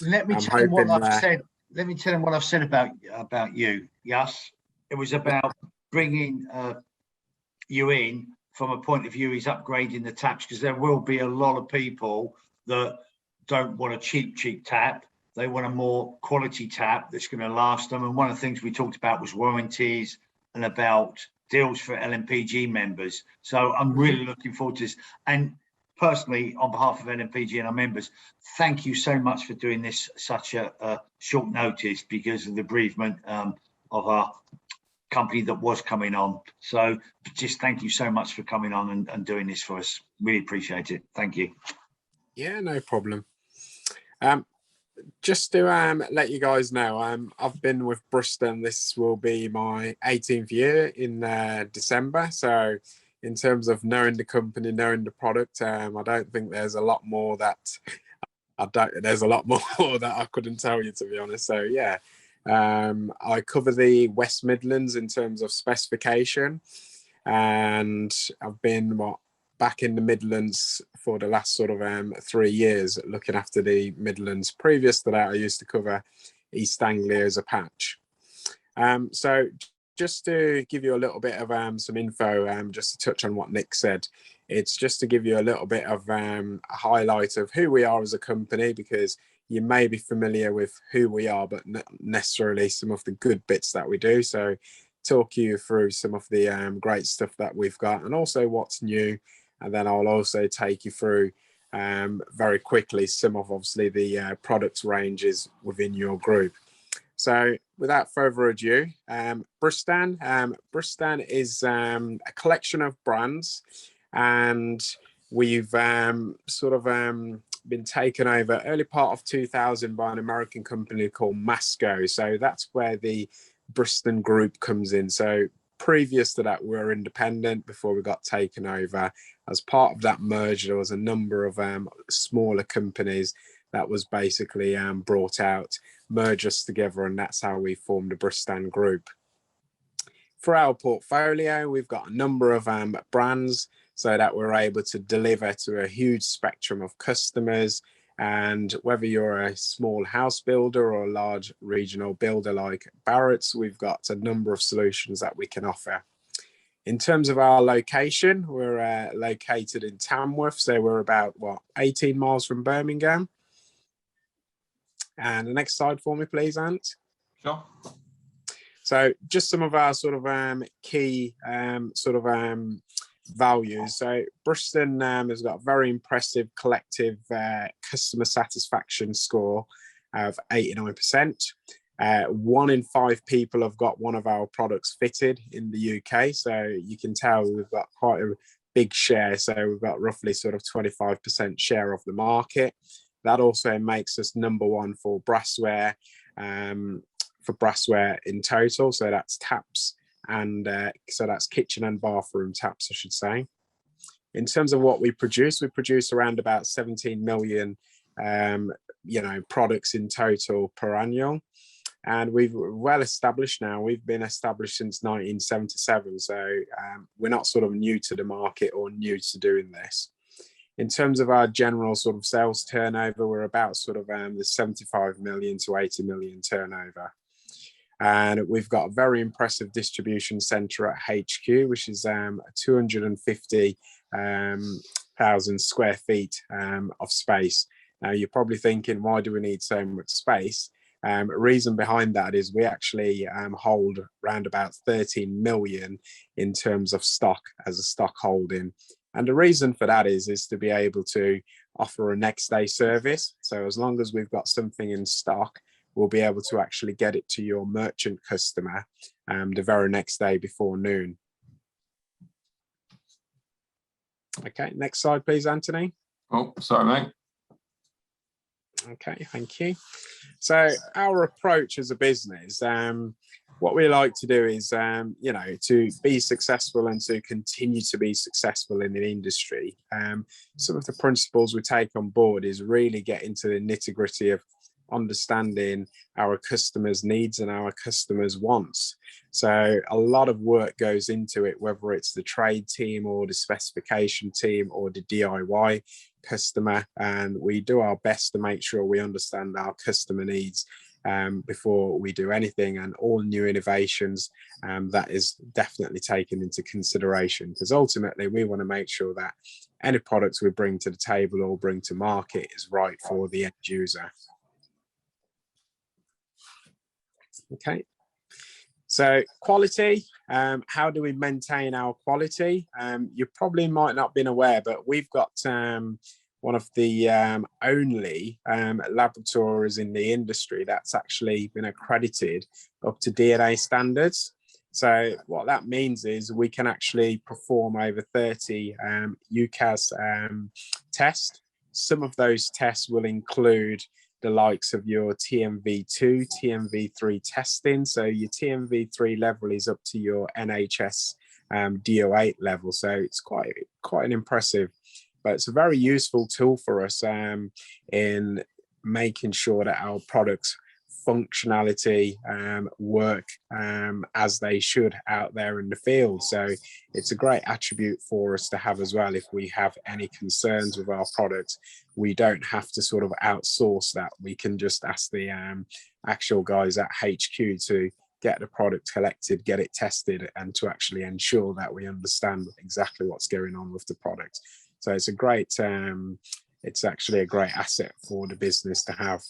Speaker 1: let me tell him what I've said. Let me tell him what I've said about you. Yes, it was about bringing you in from a point of view he's upgrading the taps, because there will be a lot of people that don't want a cheap tap. They want a more quality tap that's going to last them. And one of the things we talked about was warranties and about deals for LNPG members. So I'm really looking forward to this. And personally, on behalf of LNPG and our members, thank you so much for doing this such a short notice because of the bereavement of our company that was coming on. So just thank you so much for coming on and doing this for us. Really appreciate it. Thank you.
Speaker 5: Yeah, no problem. Just to let you guys know, I've been with Bristan. This will be my 18th year in December. So in terms of knowing the company, knowing the product, I don't think there's a lot more that I couldn't tell you, to be honest. So yeah, I cover the West Midlands in terms of specification, and I've been back in the Midlands for the last sort of 3 years, looking after the Midlands. Previous to that, I used to cover East Anglia as a patch. So just to give you a little bit of some info, just to touch on what Nick said, it's just to give you a little bit of a highlight of who we are as a company, because you may be familiar with who we are, but not necessarily some of the good bits that we do. So talk you through some of the great stuff that we've got, and also what's new, and then I'll also take you through very quickly some of obviously the product ranges within your group. So without further ado, Bristan. Bristan is a collection of brands, and we've been taken over early part of 2000 by an American company called Masco. So that's where the Bristan group comes in. So previous to that, we were independent before we got taken over. As part of that merger, there was a number of smaller companies that was basically brought out, merged us together, and that's how we formed the Bristan group. For our portfolio, we've got a number of brands so that we're able to deliver to a huge spectrum of customers. And whether you're a small house builder or a large regional builder like Barrett's, we've got a number of solutions that we can offer. In terms of our location, we're located in Tamworth, so we're about 18 miles from Birmingham. And the next slide for me, please, Ant.
Speaker 2: Sure.
Speaker 5: So just some of our key values. So Bristan has got a very impressive collective customer satisfaction score of 89%. 1 in 5 people have got one of our products fitted in the UK. So you can tell we've got quite a big share. So we've got roughly 25% share of the market. That also makes us number 1 for brassware, in total. So that's taps, and so that's kitchen and bathroom taps, I should say. In terms of what we produce around about 17 million, products in total per annum. And we're well established now. We've been established since 1977. So we're not new to the market or new to doing this. In terms of our general sales turnover, we're about the 75 million to 80 million turnover. And we've got a very impressive distribution centre at HQ, which is 250,000 square feet of space. Now, you're probably thinking, why do we need so much space? Reason behind that is we actually hold around about 13 million in terms of stock as a stock holding. And the reason for that is to be able to offer a next day service. So as long as we've got something in stock, we'll be able to actually get it to your merchant customer the very next day before noon. Okay, next slide, please, Anthony.
Speaker 2: Oh, sorry, mate.
Speaker 5: Okay, thank you. So our approach as a business, what we like to do is, to be successful and to continue to be successful in the industry. Some of the principles we take on board is really get into the nitty-gritty of understanding our customers' needs and our customers' wants. So a lot of work goes into it, whether it's the trade team or the specification team or the DIY customer, and we do our best to make sure we understand our customer needs before we do anything, and all new innovations that is definitely taken into consideration, because ultimately we want to make sure that any products we bring to the table or bring to market is right for the end user. Okay, so quality, how do we maintain our quality? You probably might not have been aware, but we've got one of the only laboratories in the industry that's actually been accredited up to DNA standards. So what that means is we can actually perform over 30 UCAS tests. Some of those tests will include the likes of your TMV2, TMV3 testing. So your TMV3 level is up to your NHS DO8 level. So it's quite an impressive, but it's a very useful tool for us in making sure that our products functionality work as they should out there in the field. So it's a great attribute for us to have as well. If we have any concerns with our products, we don't have to outsource that. We can just ask the actual guys at HQ to get the product collected, get it tested, and to actually ensure that we understand exactly what's going on with the product. So it's a great it's actually a great asset for the business to have.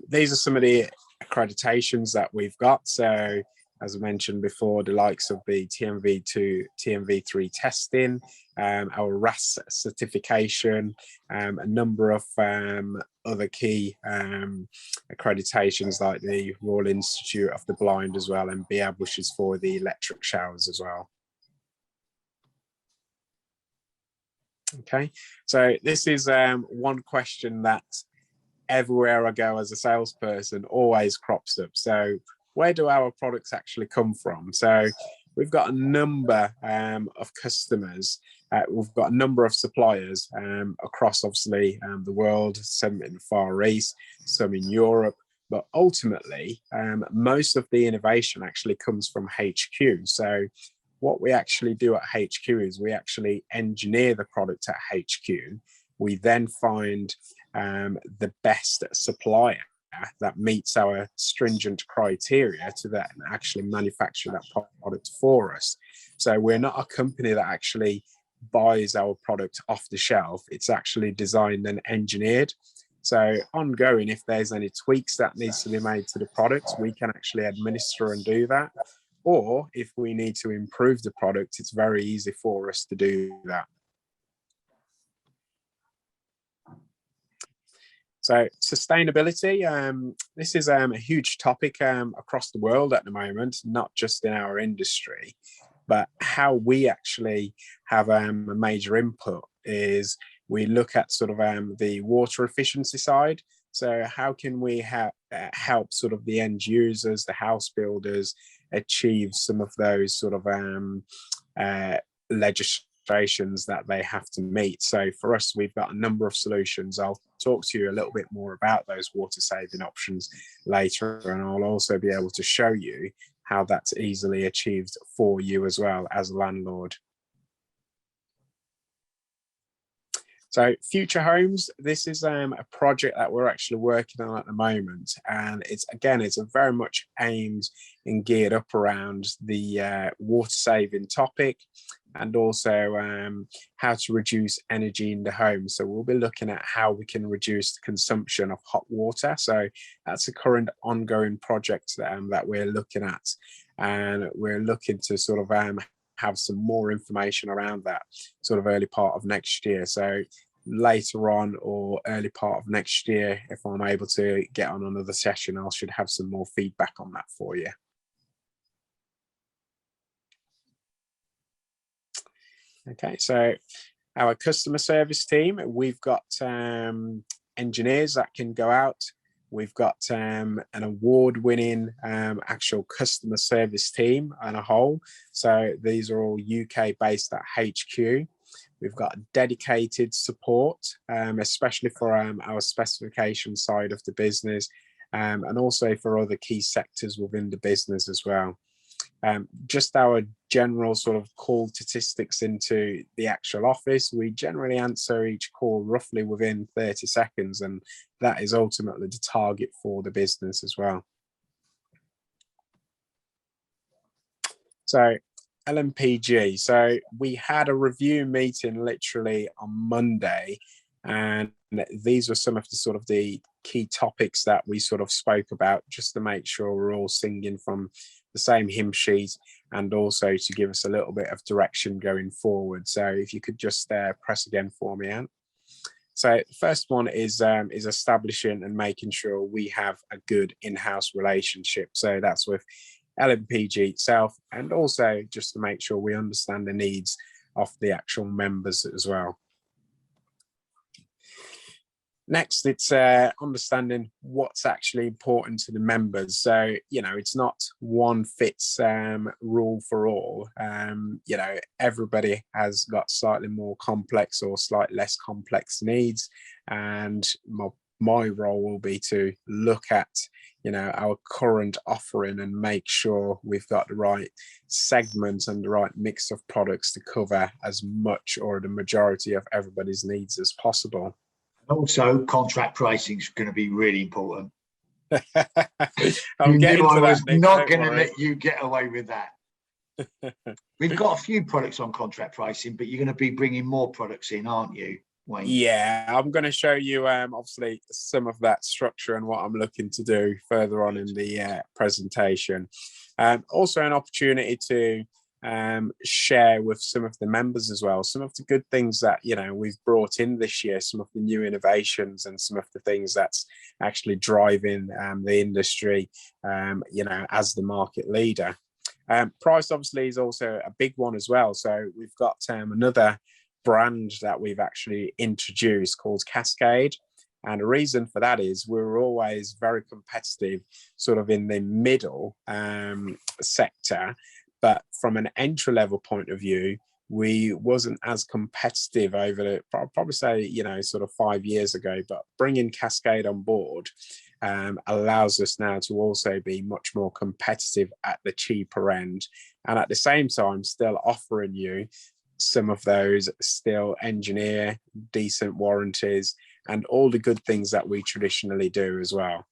Speaker 5: These are some of the accreditations that we've got. So as I mentioned before, the likes of the TMV2, TMV3 testing, our RAS certification, a number of other key accreditations like the Royal Institute of the Blind as well, and BAB, which is for the electric showers as well. Okay, so this is one question that everywhere I go as a salesperson always crops up. So where do our products actually come from? So we've got a number of customers. We've got a number of suppliers across, obviously, the world, some in the Far East, some in Europe. But ultimately, most of the innovation actually comes from HQ. So what we actually do at HQ is we actually engineer the product at HQ. We then find the best supplier that meets our stringent criteria to then actually manufacture that product for us. So we're not a company that actually buys our product off the shelf. It's actually designed and engineered. So ongoing, if there's any tweaks that needs to be made to the product, we can actually administer and do that. Or if we need to improve the product, it's very easy for us to do that. So sustainability, this is a huge topic across the world at the moment, not just in our industry, but how we actually have a major input is we look at sort of the water efficiency side. So how can we help sort of the end users, the house builders, achieve some of those sort of legislations that they have to meet? So for us, we've got a number of solutions. I'll talk to you a little bit more about those water saving options later, and I'll also be able to show you how that's easily achieved for you as well as a landlord. So Future Homes, this is a project that we're actually working on at the moment, and it's a very much aimed and geared up around the water saving topic, and also how to reduce energy in the home. So we'll be looking at how we can reduce the consumption of hot water. So that's a current ongoing project that we're looking at, and we're looking to sort of have some more information around that sort of early part of next year. So later on or early part of next year, if I'm able to get on another session, I should have some more feedback on that for you. Okay, so our customer service team, we've got engineers that can go out. We've got an award-winning actual customer service team on a whole. So these are all UK-based at HQ. We've got dedicated support, especially for our specification side of the business, and also for other key sectors within the business as well. Just our general sort of call statistics into the actual office, we generally answer each call roughly within 30 seconds, and that is ultimately the target for the business as well. So LNPG, so we had a review meeting literally on Monday, and these were some of the sort of the key topics that we sort of spoke about, just to make sure we're all singing from the same hymn sheet, and also to give us a little bit of direction going forward. So if you could just press again for me, Anne. So the first one is establishing and making sure we have a good in-house relationship. So that's with LNPG itself, and also just to make sure we understand the needs of the actual members as well. Next, it's understanding what's actually important to the members. So, you know, it's not one fits rule for all. You know, everybody has got slightly more complex or slightly less complex needs. And my role will be to look at, you know, our current offering and make sure we've got the right segments and the right mix of products to cover as much or the majority of everybody's needs as possible.
Speaker 1: Also, contract pricing is going to be really important.
Speaker 5: I'm getting to that, Nick,
Speaker 1: not going to let you get away with that. We've got a few products on contract pricing, but you're going to be bringing more products in, aren't you, Wayne?
Speaker 5: Yeah, I'm going to show you obviously some of that structure and what I'm looking to do further on in the presentation. Also an opportunity to share with some of the members as well, some of the good things that, you know, we've brought in this year, some of the new innovations and some of the things that's actually driving the industry, you know, as the market leader. Price obviously is also a big one as well. So we've got another brand that we've actually introduced called Cascade. And the reason for that is we're always very competitive sort of in the middle sector. But from an entry level point of view, we wasn't as competitive over the, probably say, you know, sort of 5 years ago. But bringing Cascade on board allows us now to also be much more competitive at the cheaper end, and at the same time still offering you some of those still engineer, decent warranties, and all the good things that we traditionally do as well.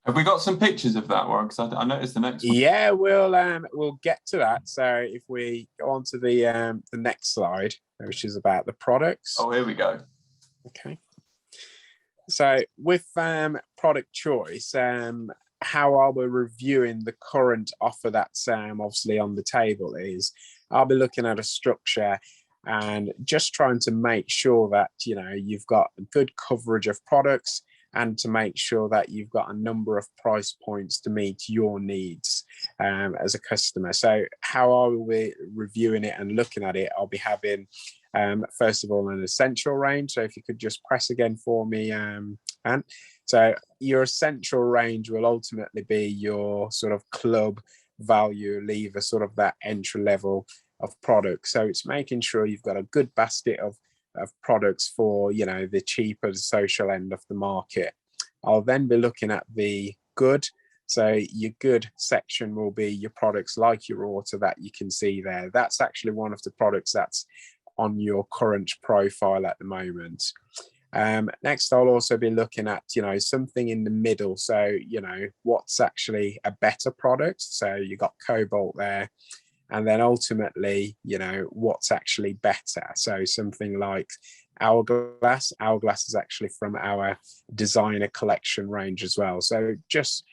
Speaker 2: Have we got some pictures of that, Warren? Because I noticed the next one.
Speaker 5: Yeah, we'll get to that. So if we go on to the next slide, which is about the products.
Speaker 2: Oh, here we go.
Speaker 5: Okay. So with product choice, how are we reviewing the current offer that's obviously on the table is I'll be looking at a structure and just trying to make sure that, you know, you've got a good coverage of products, and to make sure that you've got a number of price points to meet your needs as a customer. So how are we reviewing it and looking at it? I'll be having, first of all, an essential range. So if you could just press again for me, Anne. So your essential range will ultimately be your sort of club value lever, sort of that entry level of products. So it's making sure you've got a good basket of products for, you know, the cheaper social end of the market. I'll then be looking at the good. So your good section will be your products like your auto that you can see there. That's actually one of the products that's on your current profile at the moment. Next, I'll also be looking at, you know, something in the middle. So, you know, what's actually a better product. So you got Cobalt there. And then ultimately, you know, what's actually better. So something like Hourglass. Hourglass is actually from our designer collection range as well. So just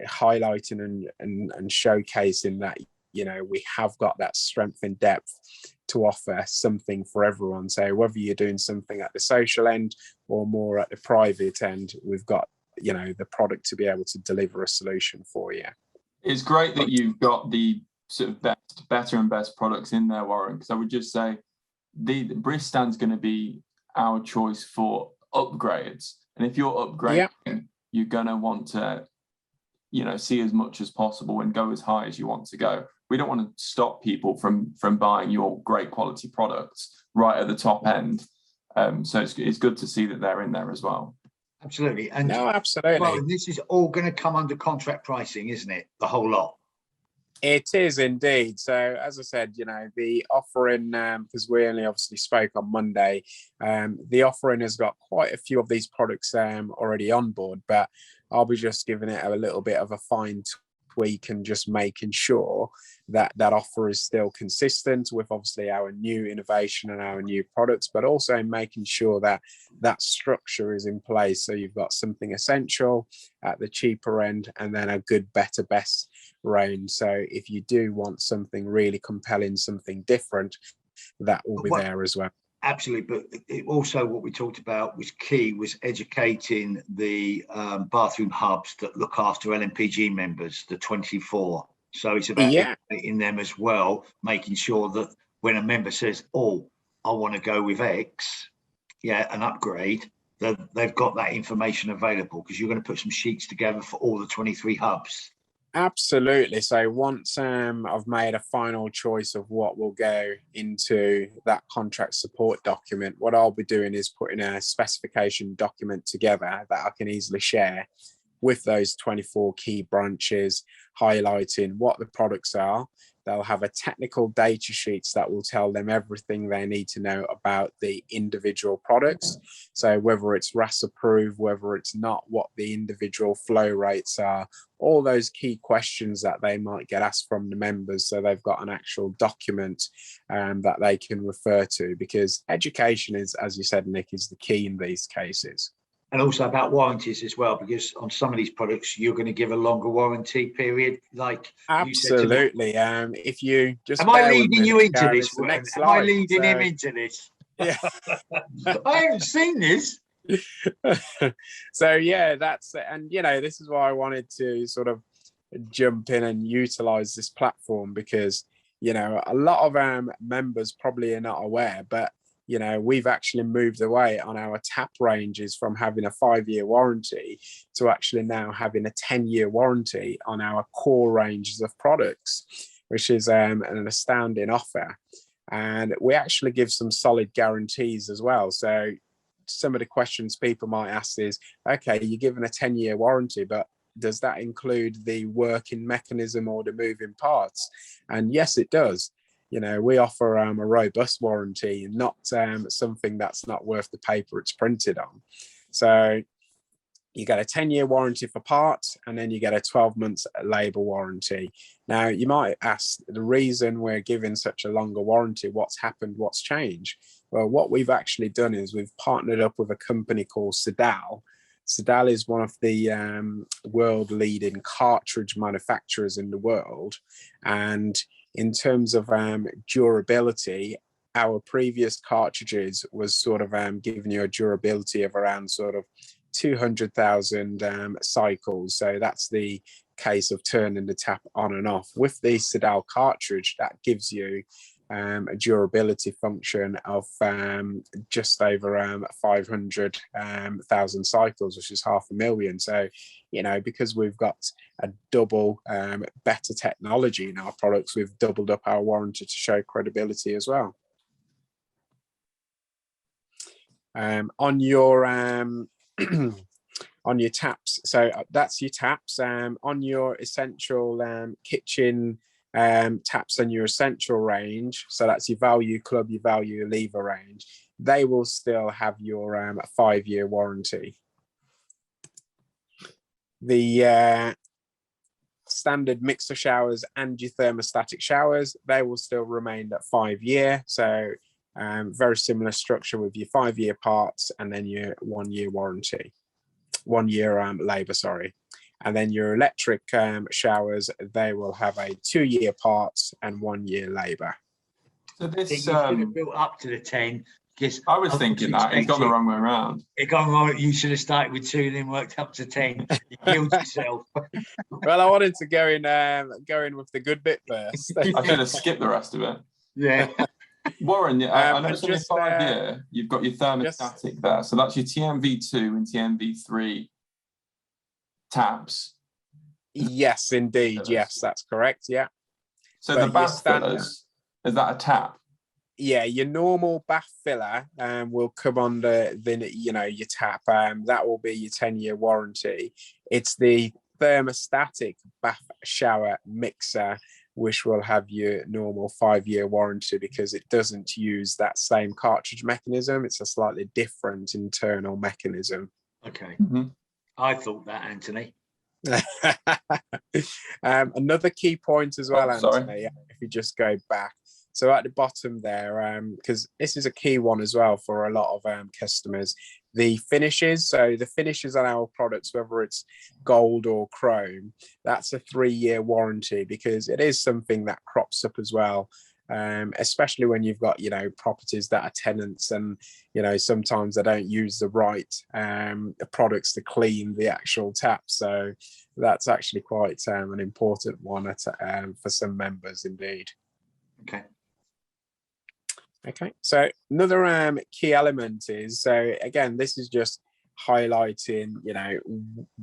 Speaker 5: highlighting and showcasing that, you know, we have got that strength and depth to offer something for everyone. So whether you're doing something at the social end or more at the private end, we've got, you know, the product to be able to deliver a solution for you.
Speaker 2: It's great that you've got the sort of better and best products in there, Warren, because I would just say the Bristan's going to be our choice for upgrades. And if you're upgrading, you're going to want to, you know, see as much as possible and go as high as you want to go. We don't want to stop people from buying your great quality products right at the top end. So it's good to see that they're in there as well.
Speaker 1: Absolutely. And
Speaker 5: no, absolutely.
Speaker 1: Well, and this is all going to come under contract pricing, isn't it? The whole lot.
Speaker 5: It is indeed. So as I said, you know, the offering, because we only obviously spoke on Monday, the offering has got quite a few of these products already on board, but I'll be just giving it a little bit of a fine tweak and just making sure that that offer is still consistent with obviously our new innovation and our new products, but also making sure that that structure is in place. So you've got something essential at the cheaper end and then a good, better, best range. So if you do want something really compelling, something different, that will be there as well.
Speaker 1: Absolutely, but it also what we talked about was key was educating the bathroom hubs that look after LNPG members, the 24. So it's about educating them as well, making sure that when a member says, "Oh, I want to go with X, an upgrade," that they've got that information available, because you're going to put some sheets together for all the 23 hubs.
Speaker 5: Absolutely. So once I've made a final choice of what will go into that contract support document, what I'll be doing is putting a specification document together that I can easily share with those 24 key branches, highlighting what the products are. They'll have a technical data sheets that will tell them everything they need to know about the individual products. So whether it's RAS approved, whether it's not, what the individual flow rates are, all those key questions that they might get asked from the members. So they've got an actual document that they can refer to, because education is, as you said, Nick, is the key in these cases.
Speaker 1: And also about warranties as well, because on some of these products, you're going to give a longer warranty period, like you said to me.
Speaker 5: Absolutely. If you just
Speaker 1: Am I
Speaker 5: bear with
Speaker 1: leading
Speaker 5: me,
Speaker 1: you
Speaker 5: let's
Speaker 1: into
Speaker 5: go
Speaker 1: this?
Speaker 5: to the next
Speaker 1: Am I
Speaker 5: slide.
Speaker 1: leading him
Speaker 5: So,
Speaker 1: into this?
Speaker 5: yeah.
Speaker 1: I haven't seen this.
Speaker 5: So yeah, that's it. And this is why I wanted to sort of jump in and utilize this platform, because a lot of members probably are not aware, but we've actually moved away on our tap ranges from having a 5-year warranty to actually now having a 10-year warranty on our core ranges of products, which is an astounding offer. And we actually give some solid guarantees as well. So some of the questions people might ask is, okay, you're given a 10-year warranty, but does that include the working mechanism or the moving parts? And yes, it does. We offer a robust warranty, not something that's not worth the paper it's printed on. So you get a 10-year warranty for parts, and then you get a 12 months labor warranty. Now, you might ask the reason we're giving such a longer warranty, what's happened, what's changed? Well, what we've actually done is we've partnered up with a company called Sidal. Sidal is one of the world leading cartridge manufacturers in the world. And in terms of durability, our previous cartridges was sort of giving you a durability of around sort of 200,000 cycles. So that's the case of turning the tap on and off. With the Sidal cartridge, that gives you a durability function of just over 500,000 cycles, which is 500,000. So, because we've got a double better technology in our products, we've doubled up our warranty to show credibility as well. On your on your taps, so that's your taps. On your essential kitchen taps and your essential range, so that's your value club, your value lever range, they will still have your 5-year warranty. The standard mixer showers and your thermostatic showers, they will still remain at 5-year. So very similar structure with your 5-year parts and then your 1-year warranty, 1-year labor, sorry. And then your electric showers, they will have a 2-year parts and 1-year labor.
Speaker 2: So this
Speaker 1: You should have built up to the 10. Because
Speaker 2: I was thinking that it's gone the wrong way around.
Speaker 1: It gone wrong. You should have started with 2 and then worked up to 10. You killed yourself.
Speaker 5: Well, I wanted to go in with the good bit first.
Speaker 2: I should have skipped the rest of it.
Speaker 1: Yeah.
Speaker 2: Warren, I noticed on your 5-year, you've got your thermostatic there. So that's your TMV2 and TMV3 taps.
Speaker 5: Yes, indeed. Yes, that's correct. Yeah.
Speaker 2: So the bath fillers, is that a tap?
Speaker 5: Yeah, your normal bath filler will come under your tap. That will be your 10-year warranty. It's the thermostatic bath shower mixer which will have your normal 5-year warranty, because it doesn't use that same cartridge mechanism. It's a slightly different internal mechanism.
Speaker 1: Okay.
Speaker 2: Mm-hmm.
Speaker 1: I thought that, Anthony.
Speaker 5: Another key point as well, Anthony, if you just go back. So at the bottom there, because this is a key one as well for a lot of customers, the finishes. So the finishes on our products, whether it's gold or chrome, that's a 3-year warranty, because it is something that crops up as well, especially when you've got, properties that are tenants and, sometimes they don't use the right products to clean the actual tap. So that's actually quite an important one for some members indeed.
Speaker 1: Okay.
Speaker 5: Okay, so another key element is, so again, this is just highlighting,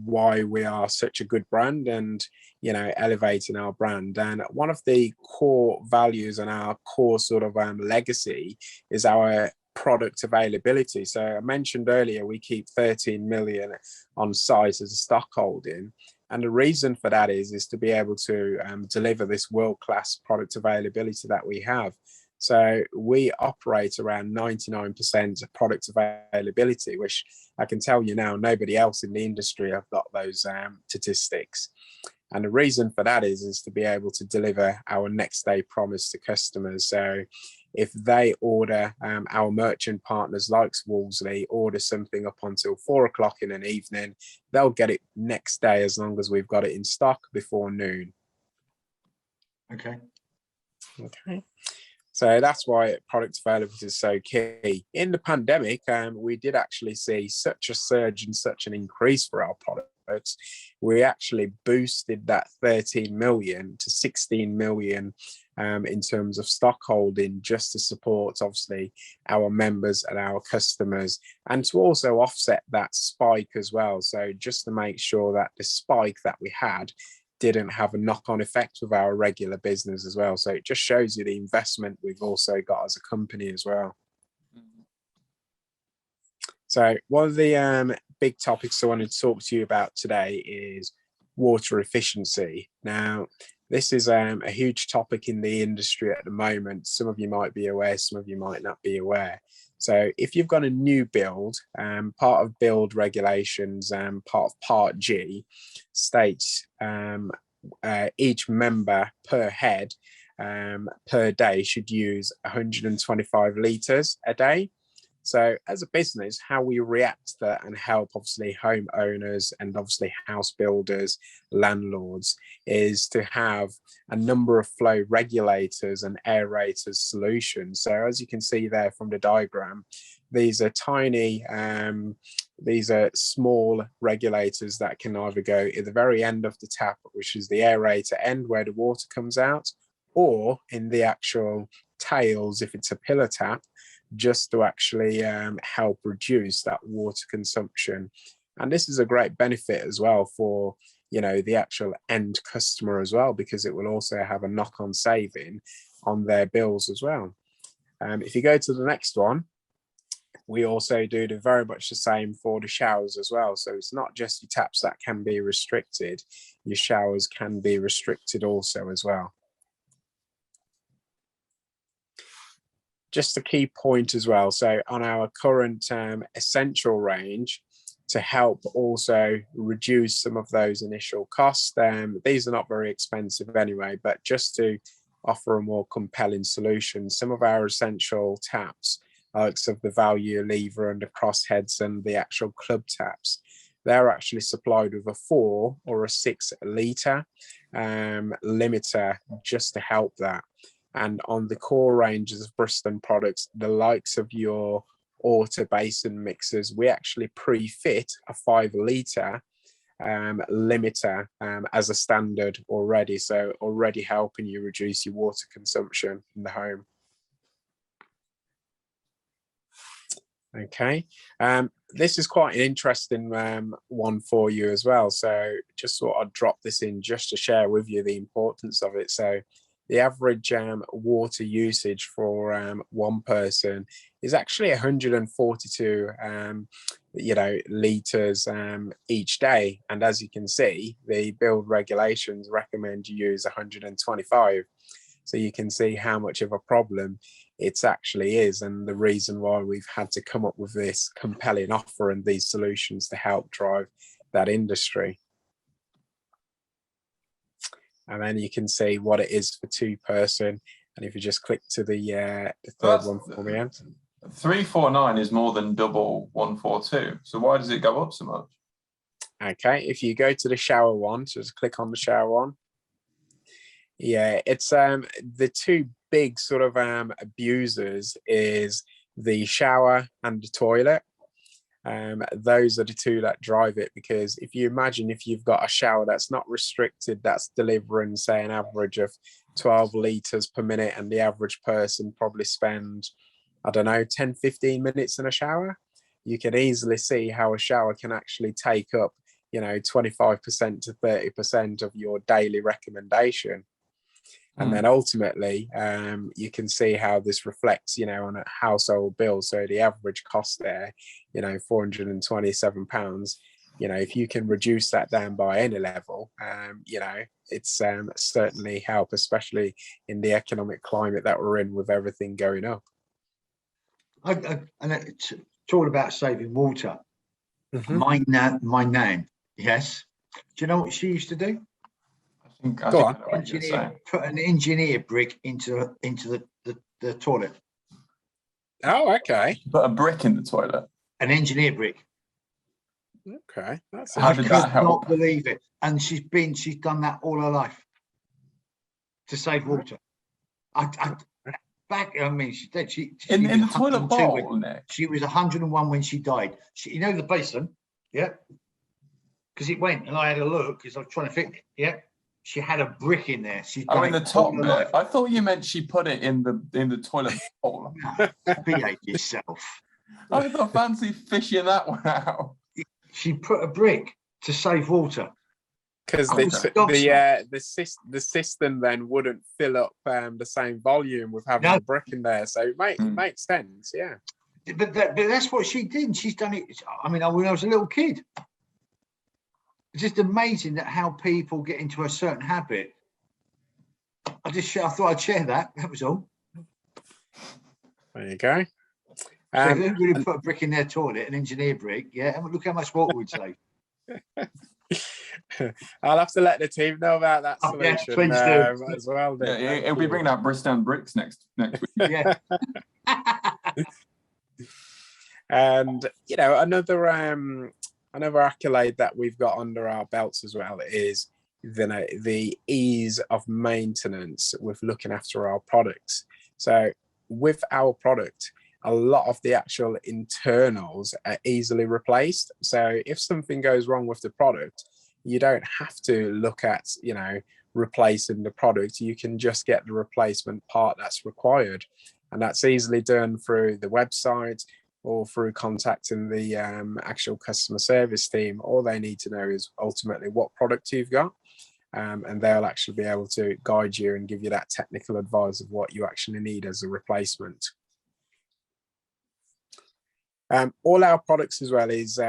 Speaker 5: why we are such a good brand and, elevating our brand. And one of the core values and our core sort of legacy is our product availability. So I mentioned earlier, we keep 13 million on site as a stock holding. And the reason for that is to be able to deliver this world-class product availability that we have. So we operate around 99% of product availability, which I can tell you now, nobody else in the industry have got those statistics. And the reason for that is to be able to deliver our next day promise to customers. So, if they order, our merchant partners like Wolseley order something up until 4 o'clock in an evening, they'll get it next day as long as we've got it in stock before noon.
Speaker 1: Okay.
Speaker 5: Okay. So that's why product availability is so key. In the pandemic, we did actually see such a surge and such an increase for our products. We actually boosted that 13 million to 16 million in terms of stock holding, just to support obviously our members and our customers, and to also offset that spike as well. So just to make sure that the spike that we had didn't have a knock-on effect with our regular business as well. So it just shows you the investment we've also got as a company as well. So one of the big topics I wanted to talk to you about today is water efficiency. Now, this is a huge topic in the industry at the moment. Some of you might be aware, some of you might not be aware. So if you've got a new build, part of build regulations, part of Part G states each member per head per day should use 125 litres a day. So as a business, how we react to that and help obviously homeowners and obviously house builders, landlords, is to have a number of flow regulators and aerators solutions. So as you can see there from the diagram, these are tiny, these are small regulators that can either go at the very end of the tap, which is the aerator end where the water comes out, or in the actual tails, if it's a pillar tap, just to actually help reduce that water consumption. And this is a great benefit as well for, you know, the actual end customer as well, because it will also have a knock-on saving on their bills as well. If you go to the next one, we also do very much the same for the showers as well. So it's not just your taps that can be restricted, your showers can be restricted also as well. Just a key point as well. So on our current essential range, to help also reduce some of those initial costs, these are not very expensive anyway, but just to offer a more compelling solution, some of our essential taps, like of the value lever and the crossheads and the actual club taps, they're actually supplied with a 4 or a 6 litre limiter just to help that. And on the core ranges of Bristan products, the likes of your auto basin mixers, we actually pre-fit a 5 litre limiter as a standard already. So already helping you reduce your water consumption in the home. Okay, this is quite an interesting one for you as well. So just thought I'd drop this in just to share with you the importance of it. So the average water usage for one person is actually 142 litres each day. And as you can see, the build regulations recommend you use 125. So you can see how much of a problem it actually is, and the reason why we've had to come up with this compelling offer and these solutions to help drive that industry. And then you can see what it is for 2-person. And if you just click to the third one for me,
Speaker 2: 349 is more than double 142. So why does it go up so much?
Speaker 5: Okay, if you go to the shower one, so just click on the shower one. Yeah, it's the two big sort of abusers is the shower and the toilet. Those are the two that drive it, because if you imagine if you've got a shower that's not restricted, that's delivering say an average of 12 litres per minute, and the average person probably spend, I don't know, 10-15 minutes in a shower, you can easily see how a shower can actually take up, 25% to 30% of your daily recommendation. And then ultimately, you can see how this reflects, on a household bill. So the average cost there, £427. If you can reduce that down by any level, it's certainly help, especially in the economic climate that we're in with everything going up.
Speaker 1: And it's all about saving water. My nan, yes. Do you know what she used to do?
Speaker 2: I think
Speaker 1: put an engineer brick into the the toilet.
Speaker 5: Oh, okay.
Speaker 2: Put a brick in the toilet.
Speaker 1: An engineer brick.
Speaker 5: Okay. That's
Speaker 2: How
Speaker 1: I
Speaker 2: did
Speaker 1: could
Speaker 2: that help?
Speaker 1: not believe it. And she's done that all her life to save water. I mean, she's dead. She
Speaker 2: In
Speaker 1: was
Speaker 2: the toilet
Speaker 1: 102
Speaker 2: bowl, Nick.
Speaker 1: She was 101 when she died. You know the basin, yeah? Because it went, and I had a look because I was trying to fix it. Yeah, she had a brick in there. She's done
Speaker 2: in the
Speaker 1: it
Speaker 2: top
Speaker 1: all her
Speaker 2: bit.
Speaker 1: life.
Speaker 2: I thought you meant she put it in the toilet bowl.
Speaker 1: Behave yourself.
Speaker 2: I thought fancy fishing that one out.
Speaker 1: She put a brick to save water.
Speaker 5: Because the system then wouldn't fill up the same volume with having a brick in there, so it makes sense, yeah.
Speaker 1: But that's what she did. She's done it. I mean, when I was a little kid, it's just amazing that how people get into a certain habit. I thought I'd share that. That was all.
Speaker 5: There you go.
Speaker 1: So if everybody put a brick in their toilet, an engineer brick, yeah, and look how much water we'd save.
Speaker 5: I'll have to let the team know about that solution as well.
Speaker 2: Yeah, it'll be bringing out Bristan bricks next week.
Speaker 1: Yeah.
Speaker 5: And another accolade that we've got under our belts as well is the ease of maintenance with looking after our products. So with our product, a lot of the actual internals are easily replaced. So if something goes wrong with the product, you don't have to look at, replacing the product. You can just get the replacement part that's required. And that's easily done through the website or through contacting the actual customer service team. All they need to know is ultimately what product you've got. And they'll actually be able to guide you and give you that technical advice of what you actually need as a replacement. All our products as well is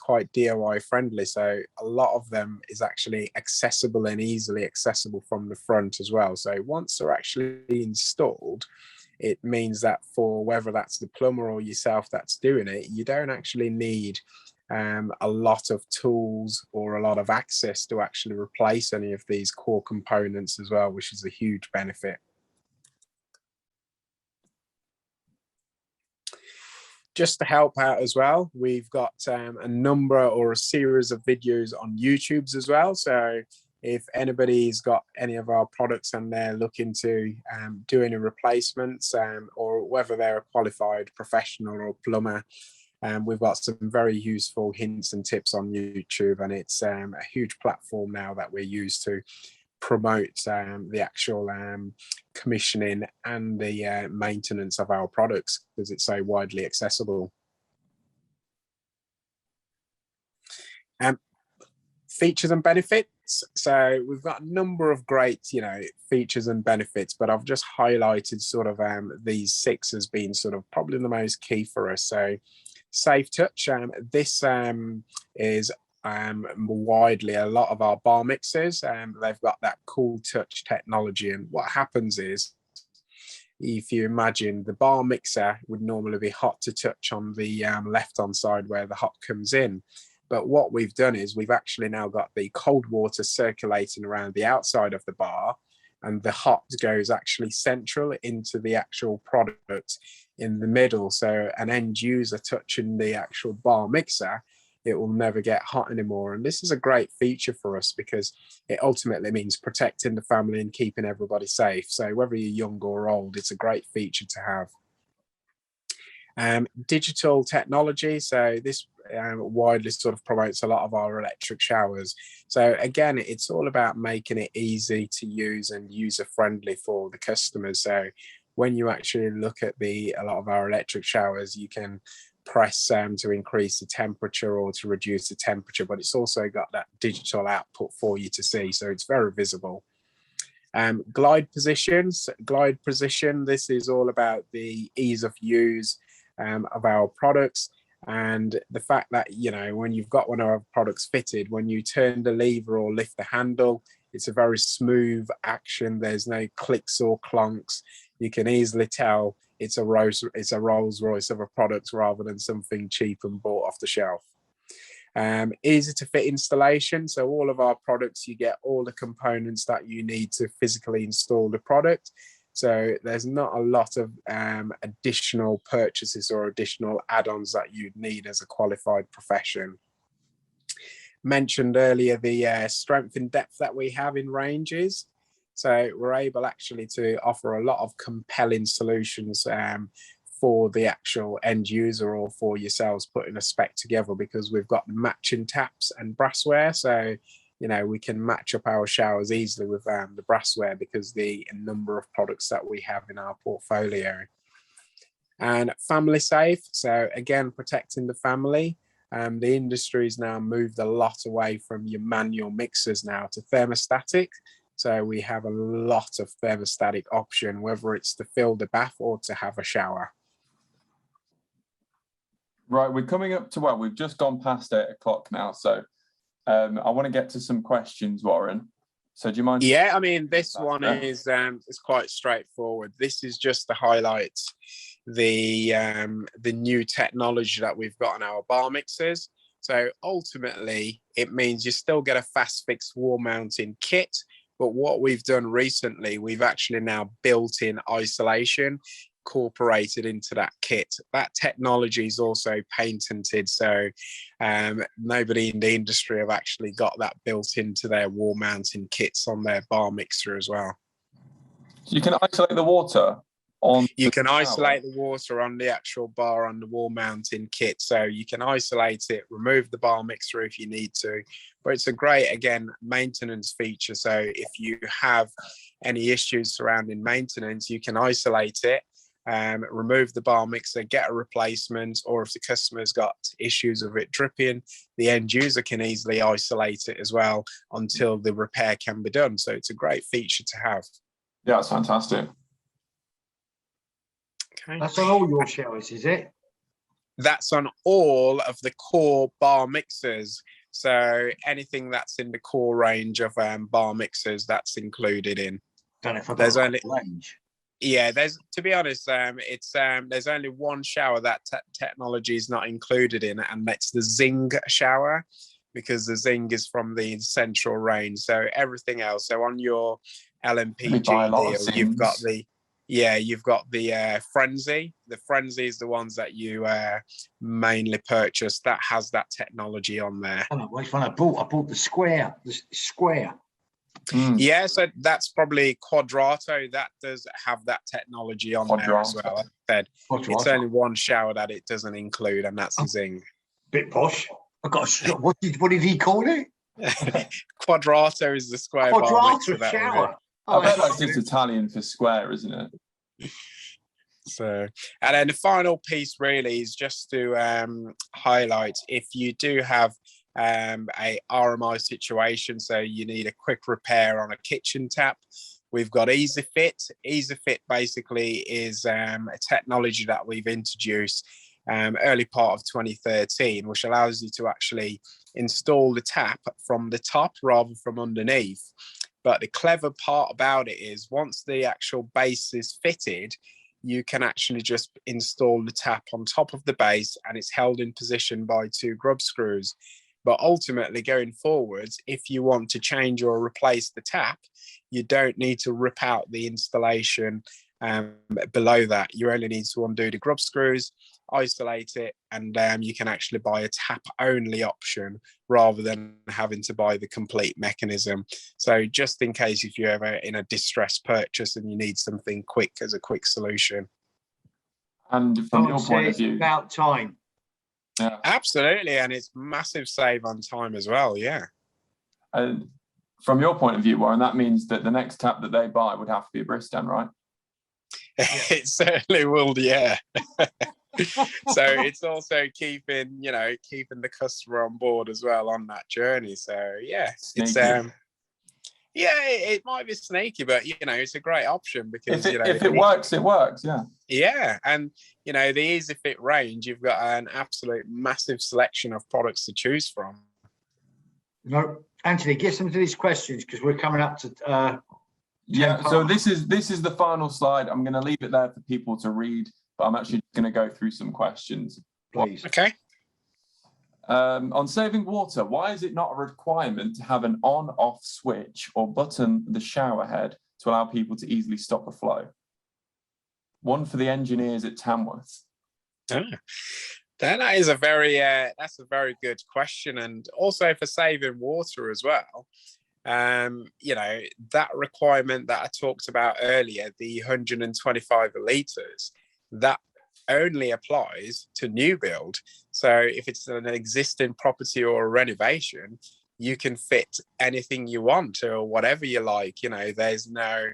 Speaker 5: quite DIY friendly, so a lot of them is actually accessible and easily accessible from the front as well. So once they're actually installed, it means that for whether that's the plumber or yourself that's doing it, you don't actually need a lot of tools or a lot of access to actually replace any of these core components as well, which is a huge benefit. Just to help out as well, we've got a number or a series of videos on YouTube as well. So if anybody's got any of our products and they're looking to do any replacements, or whether they're a qualified professional or plumber, we've got some very useful hints and tips on YouTube, and it's a huge platform now that we're used to promote the actual commissioning and the maintenance of our products because it's so widely accessible. Features and benefits. So we've got a number of great, features and benefits, but I've just highlighted sort of these 6 as being sort of probably the most key for us. So Safe Touch. This is widely a lot of our bar mixers, they've got that cool touch technology. And what happens is, if you imagine the bar mixer would normally be hot to touch on the left hand side where the hot comes in, but what we've done is we've actually now got the cold water circulating around the outside of the bar, and the hot goes actually central into the actual product in the middle. So an end user touching the actual bar mixer, it will never get hot anymore. And this is a great feature for us because it ultimately means protecting the family and keeping everybody safe. So whether you're young or old, it's a great feature to have. Digital technology. So this widely sort of promotes a lot of our electric showers. So again, it's all about making it easy to use and user friendly for the customers. So when you actually look at a lot of our electric showers, you can press to increase the temperature or to reduce the temperature, but it's also got that digital output for you to see, so it's very visible. Glide position, this is all about the ease of use of our products, and the fact that when you've got one of our products fitted, when you turn the lever or lift the handle, it's a very smooth action. There's no clicks or clunks. You can easily tell it's a Rolls Royce of a product rather than something cheap and bought off the shelf. Easy to fit installation. So all of our products, you get all the components that you need to physically install the product. So there's not a lot of additional purchases or additional add-ons that you'd need as a qualified profession. Mentioned earlier the strength and depth that we have in ranges. So we're able actually to offer a lot of compelling solutions for the actual end user or for yourselves putting a spec together, because we've got matching taps and brassware. So, you know, we can match up our showers easily with the brassware because the number of products that we have in our portfolio. And family safe. So again, protecting the family. The industry's now moved a lot away from your manual mixers now to thermostatic. So we have a lot of thermostatic option, whether it's to fill the bath or to have a shower.
Speaker 2: Right, we're coming up to, well, we've just gone past 8 o'clock now. So I want to get to some questions, Warren. So do you mind?
Speaker 5: Yeah, I mean, this one is quite straightforward. This is just to highlight the new technology that we've got on our bar mixers. So ultimately, it means you still get a fast fix wall mounting kit. But what we've done recently, we've actually now built in isolation incorporated into that kit. That technology is also patented, so nobody in the industry have actually got that built into their wall mounting kits on their bar mixer as well.
Speaker 2: So you can isolate the water on.
Speaker 5: You can isolate the water on the actual bar on the wall mounting kit, so you can isolate it, remove the bar mixer if you need to. But it's a great, again, maintenance feature. So if you have any issues surrounding maintenance, you can isolate it, remove the bar mixer, get a replacement, or if the customer's got issues with it dripping, the end user can easily isolate it as well until the repair can be done. So it's a great feature to have.
Speaker 2: Yeah, it's fantastic.
Speaker 5: Okay.
Speaker 1: That's on all your showers, is it?
Speaker 5: That's on all of the core bar mixers. So anything that's in the core range of bar mixers, that's included in.
Speaker 1: Don't know if I've
Speaker 5: There's
Speaker 1: got
Speaker 5: only
Speaker 1: range.
Speaker 5: Yeah, to be honest, there's only one shower that technology is not included in, and that's the Zing shower, because the Zing is from the central range. So everything else, so on your LNPG deal, you've got the Frenzy. The Frenzy is the ones that you mainly purchase that has that technology on there.
Speaker 1: I bought the square.
Speaker 5: Yeah, so that's probably Quadrato. That does have that technology on there as well. Like I said, it's only one shower that it doesn't include, and that's the Zing.
Speaker 1: Bit posh. I got a what did he call it?
Speaker 5: Quadrato is the square
Speaker 1: Quadrato
Speaker 5: bar
Speaker 1: shower.
Speaker 2: I bet that's just Italian for square, isn't it?
Speaker 5: So, and then the final piece really is just to highlight, if you do have a RMI situation, so you need a quick repair on a kitchen tap, we've got EasyFit. EasyFit basically is a technology that we've introduced early part of 2013, which allows you to actually install the tap from the top rather from underneath. But the clever part about it is once the actual base is fitted, you can actually just install the tap on top of the base, and it's held in position by 2 grub screws. But ultimately, going forwards, if you want to change or replace the tap, you don't need to rip out the installation below that. You only need to undo the grub screws, isolate it, and you can actually buy a tap-only option rather than having to buy the complete mechanism. So just in case if you're ever in a distressed purchase and you need something quick as a quick solution.
Speaker 2: And from your point of view,
Speaker 1: about time.
Speaker 2: Yeah,
Speaker 5: absolutely, and it's massive save on time as well. Yeah.
Speaker 2: And from your point of view, Warren, that means that the next tap that they buy would have to be a Bristan, right?
Speaker 5: It certainly will, yeah. So it's also keeping the customer on board as well on that journey. So yeah,
Speaker 2: Sneaky.
Speaker 5: It's it might be sneaky, but it's a great option because
Speaker 2: if it works, it works. Yeah.
Speaker 5: Yeah, and the EasyFit range, you've got an absolute massive selection of products to choose from.
Speaker 1: Anthony, get some to these questions because we're coming up to.
Speaker 2: Yeah. So this is the final slide. I'm going to leave it there for people to read, but I'm actually going to go through some questions.
Speaker 1: Please.
Speaker 5: Okay.
Speaker 2: On saving water, why is it not a requirement to have an on-off switch or button the shower head to allow people to easily stop the flow? one for the engineers at Tamworth.
Speaker 5: Ah, that is a very that's a very good question, and also for saving water as well. You know, that requirement that I talked about earlier, the 125 litres, that only applies to new build. So if it's an existing property or a renovation, you can fit anything you want or whatever you like. You know, there's no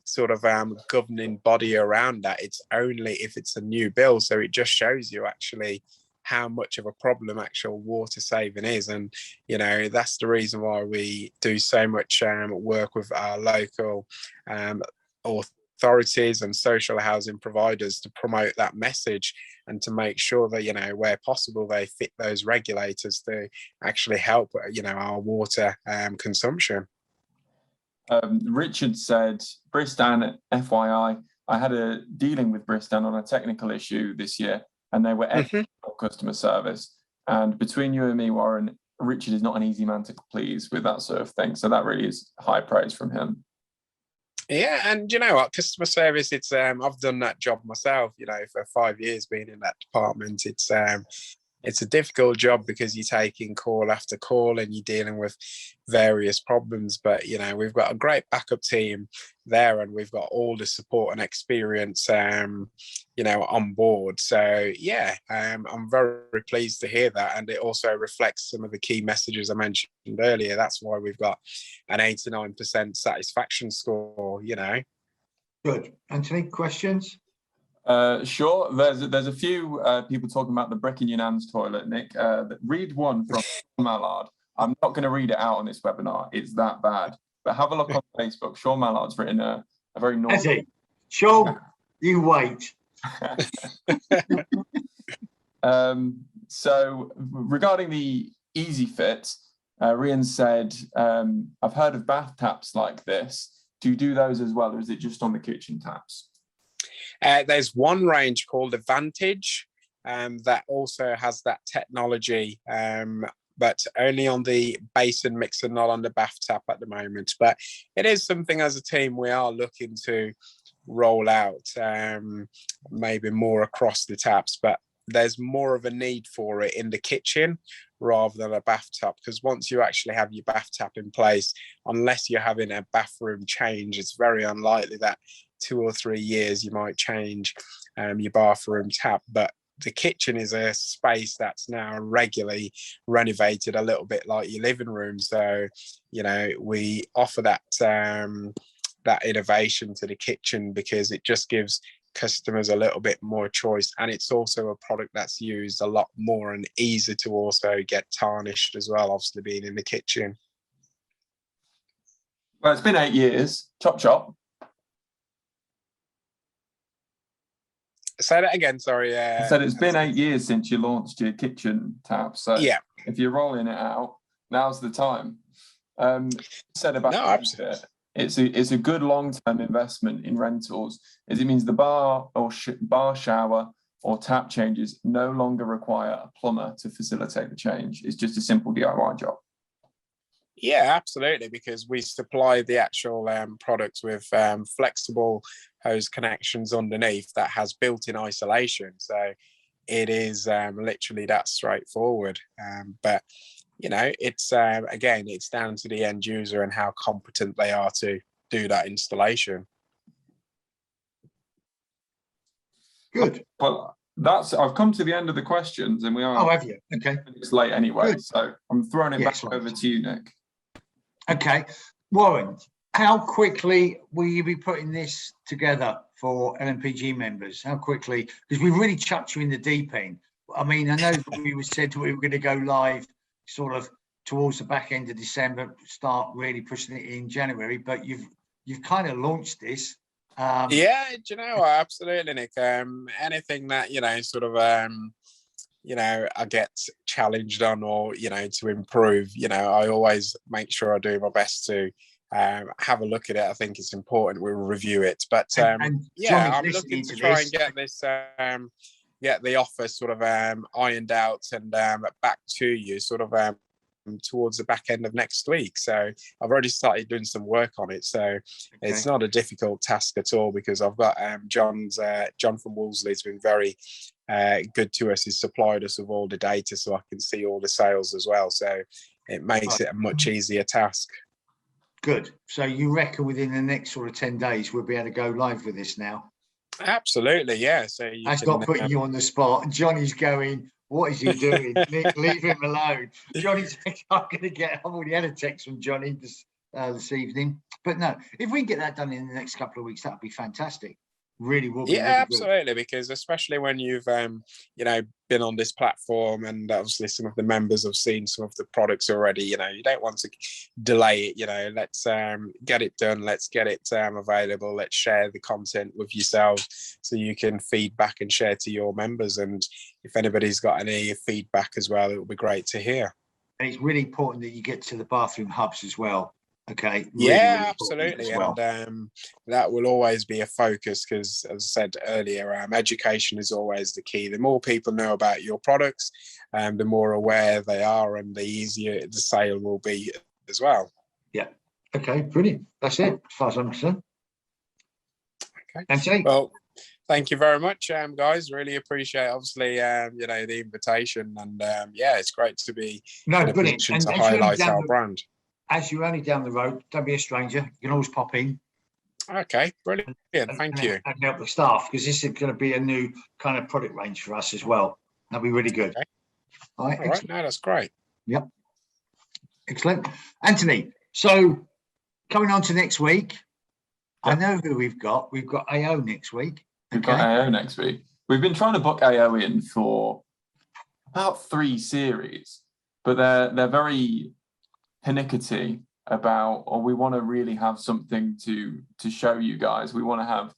Speaker 5: sort of governing body around that. It's only if it's a new build. So it just shows you actually how much of a problem actual water saving is. And, you know, that's the reason why we do so much work with our local authorities and social housing providers to promote that message and to make sure that, you know, where possible, they fit those regulators to actually help, you know, our water consumption.
Speaker 2: Richard said, Bristan, FYI, I had a dealing with Bristan on a technical issue this year, and they were excellent customer service. And between you and me, Warren, Richard is not an easy man to please with that sort of thing. So that really is high praise from him.
Speaker 5: Yeah, and you know what, customer service, it's I've done that job myself, you know, for 5 years being in that department. It's a difficult job because you're taking call after call and you're dealing with various problems. But, you know, we've got a great backup team there and we've got all the support and experience, you know, on board. So, yeah, I'm very pleased to hear that. And it also reflects some of the key messages I mentioned earlier. That's why we've got an 89% satisfaction score, you know.
Speaker 1: Good. Anthony, questions?
Speaker 2: Sure. There's a few people talking about the brick in your nan's toilet, Nick. Read one from Mallard. I'm not going to read it out on this webinar. It's that bad. But have a look on Facebook. Sean Mallard's written a very naughty...
Speaker 1: Has he? Sean, you wait.
Speaker 2: So regarding the Easy Fit, Rian said, I've heard of bath taps like this. Do you do those as well, or is it just on the kitchen taps?
Speaker 5: There's one range called Advantage that also has that technology, but only on the basin mixer, not on the bath tap at the moment. But it is something as a team we are looking to roll out, maybe more across the taps, but there's more of a need for it in the kitchen rather than a bath tap, because once you actually have your bath tap in place, unless you're having a bathroom change, it's very unlikely that 2 or 3 years you might change your bathroom tap. But the kitchen is a space that's now regularly renovated, a little bit like your living room. So, you know, we offer that that innovation to the kitchen because it just gives customers a little bit more choice, and it's also a product that's used a lot more and easy to also get tarnished as well, obviously being in the kitchen.
Speaker 2: Well, it's been 8 years. Chop chop.
Speaker 5: Say that again, sorry.
Speaker 2: I said it's been 8 years since you launched your kitchen tap, so yeah, if you're rolling it out, now's the time. Said about it's a good long-term investment in rentals, as it means the bar or bar shower or tap changes no longer require a plumber to facilitate the change. It's just a simple DIY job.
Speaker 5: Yeah, absolutely, because we supply the actual products with flexible hose connections underneath that has built-in isolation. So it is literally that straightforward. But, you know, it's again, it's down to the end user and how competent they are to do that installation.
Speaker 1: Good.
Speaker 2: Well, I've come to the end of the questions, and we are.
Speaker 1: Oh, have you? Okay.
Speaker 2: It's late anyway,
Speaker 1: Good.
Speaker 2: so I'm throwing it back over to you, Nick.
Speaker 1: Okay, Warren, how quickly will you be putting this together for LNPG members? How quickly? Because we really chucked you in the deep end. I mean, I know that we said we were going to go live sort of towards the back end of December, start really pushing it in January, but you've kind of launched this.
Speaker 5: Yeah, do you know what? Absolutely, Nick. Anything that, you know, sort of you know, I get challenged on, or, you know, to improve, you know, I always make sure I do my best to have a look at it. I think it's important we review it. But yeah, I'm looking to try and get this, get the offer sort of ironed out and back to you sort of towards the back end of next week. So I've already started doing some work on it. So it's not a difficult task at all, because I've got John from Wolseley's been very good to us. He's supplied us with all the data so I can see all the sales as well. So it makes it a much easier task.
Speaker 1: Good. So you reckon within the next sort of 10 days, we'll be able to go live with this now?
Speaker 5: Absolutely, yeah. So
Speaker 1: That's not putting you on the spot. Johnny's going, what is he doing? Nick, leave him alone. Johnny's, I've already had a text from Johnny this evening. But no, if we can get that done in the next couple of weeks, that would be fantastic. Really will be.
Speaker 5: Yeah,
Speaker 1: really
Speaker 5: absolutely. Good. Because especially when you've been on this platform, and obviously some of the members have seen some of the products already, you don't want to delay it. Let's get it done, let's get it available, let's share the content with yourself so you can feed back and share to your members. And if anybody's got any feedback as well, it would be great to hear. And
Speaker 1: it's really important that you get to the bathroom hubs as well. Okay.
Speaker 5: Really absolutely. Well. And that will always be a focus, because, as I said earlier, education is always the key. The more people know about your products, the more aware they are, and the easier the sale will be as well.
Speaker 1: Yeah. Okay. Brilliant. That's it, as far as I'm concerned.
Speaker 5: Okay.
Speaker 1: Anthony?
Speaker 5: Well, thank you very much, guys. Really appreciate, obviously, the invitation, and it's great to be in a position to highlight our brand.
Speaker 1: As you're only down the road, don't be a stranger. You can always pop in.
Speaker 5: Okay, brilliant. Thank you.
Speaker 1: And help the staff, because this is going to be a new kind of product range for us as well. That'll be really good.
Speaker 5: Okay.
Speaker 1: All right.
Speaker 5: No, that's great.
Speaker 1: Yep. Excellent. Anthony, so coming on to next week, yep. I know who we've got. We've got AO next week.
Speaker 2: We've got AO next week. We've been trying to book AO in for about 3 series, but they're very pernickety about, or we want to really have something to show you guys. We want to have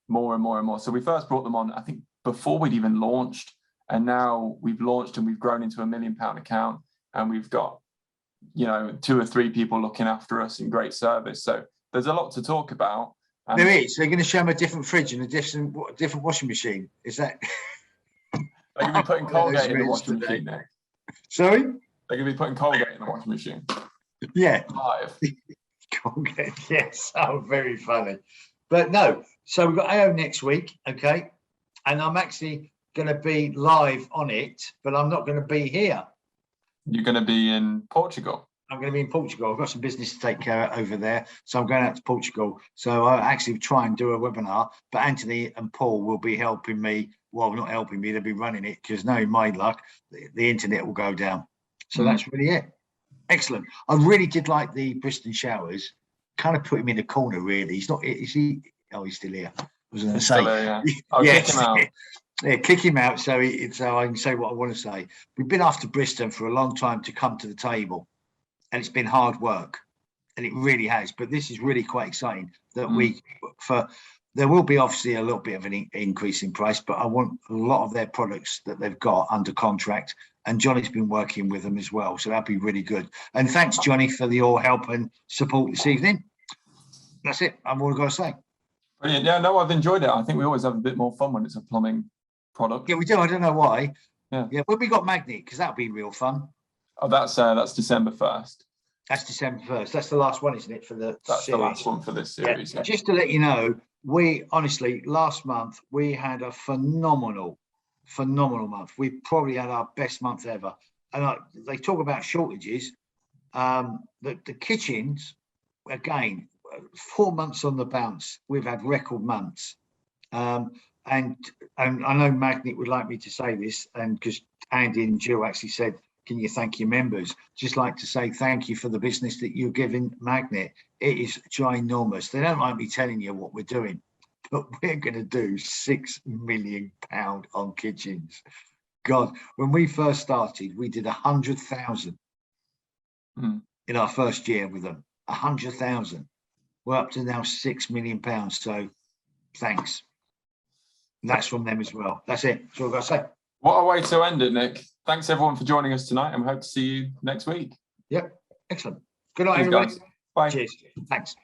Speaker 2: more and more and more. So we first brought them on, I think, before we'd even launched, and now we've launched and we've grown into £1 million account, and we've got 2 or 3 people looking after us in great service. So there's a lot to talk about.
Speaker 1: There is. They're going to show them a different fridge and a different washing machine. Is that?
Speaker 2: They're going to be putting Colgate in the washing machine next.
Speaker 1: Sorry?
Speaker 2: They're going to be putting Colgate in the washing machine.
Speaker 1: Yeah.
Speaker 2: Live.
Speaker 1: Colgate, yes. Oh, very funny. But no, so we've got AO next week, okay? And I'm actually going to be live on it, but I'm not going to be here.
Speaker 2: You're going to be in Portugal?
Speaker 1: I'm going to be in Portugal. I've got some business to take care of over there. So I'm going out to Portugal. So I actually try and do a webinar, but Anthony and Paul will be helping me. Well, not helping me, they'll be running it, because no, my luck, the internet will go down. So that's really it. Excellent. I really did like the Bristan showers. Kind of put him in the corner, really. He's not, is he? Oh, he's still here. I was going to say.
Speaker 2: Yeah. I'll kick him out.
Speaker 1: Yeah, kick him out so I can say what I want to say. We've been after Bristan for a long time to come to the table, and it's been hard work, and it really has. But this is really quite exciting that there will be obviously a little bit of an increase in price, but I want a lot of their products that they've got under contract, and Johnny's been working with them as well. So that'd be really good. And thanks, Johnny, for your help and support this evening. That's it. I'm all I've got to say.
Speaker 2: Brilliant. Yeah, no, I've enjoyed it. I think we always have a bit more fun when it's a plumbing product.
Speaker 1: Yeah, we do. I don't know why.
Speaker 2: Yeah.
Speaker 1: When we got Magnet, because that'll be real fun.
Speaker 2: Oh, that's December 1st.
Speaker 1: That's December 1st. That's the last one, isn't it, for the
Speaker 2: That's
Speaker 1: series?
Speaker 2: the last one for this series.
Speaker 1: Yeah. Just to let you know, we honestly, last month, we had a phenomenal month. We probably had our best month ever. And they talk about shortages. The kitchens, again, 4 months on the bounce. We've had record months. And I know Magnet would like me to say this, and because Andy and Jill actually said, can you thank your members? Just like to say thank you for the business that you're giving Magnet. It is ginormous. They don't like me telling you what we're doing, but we're going to do £6 million on kitchens. God, when we first started, we did 100,000 in our first year with them. 100,000. We're up to now £6 million. So thanks. And that's from them as well. That's it. That's all I've got to say.
Speaker 2: What a way to end it, Nick. Thanks everyone for joining us tonight, and we hope to see you next week.
Speaker 1: Yep. Excellent. Good night,
Speaker 2: Cheers,
Speaker 1: everyone.
Speaker 2: guys. Bye.
Speaker 1: Cheers. Thanks.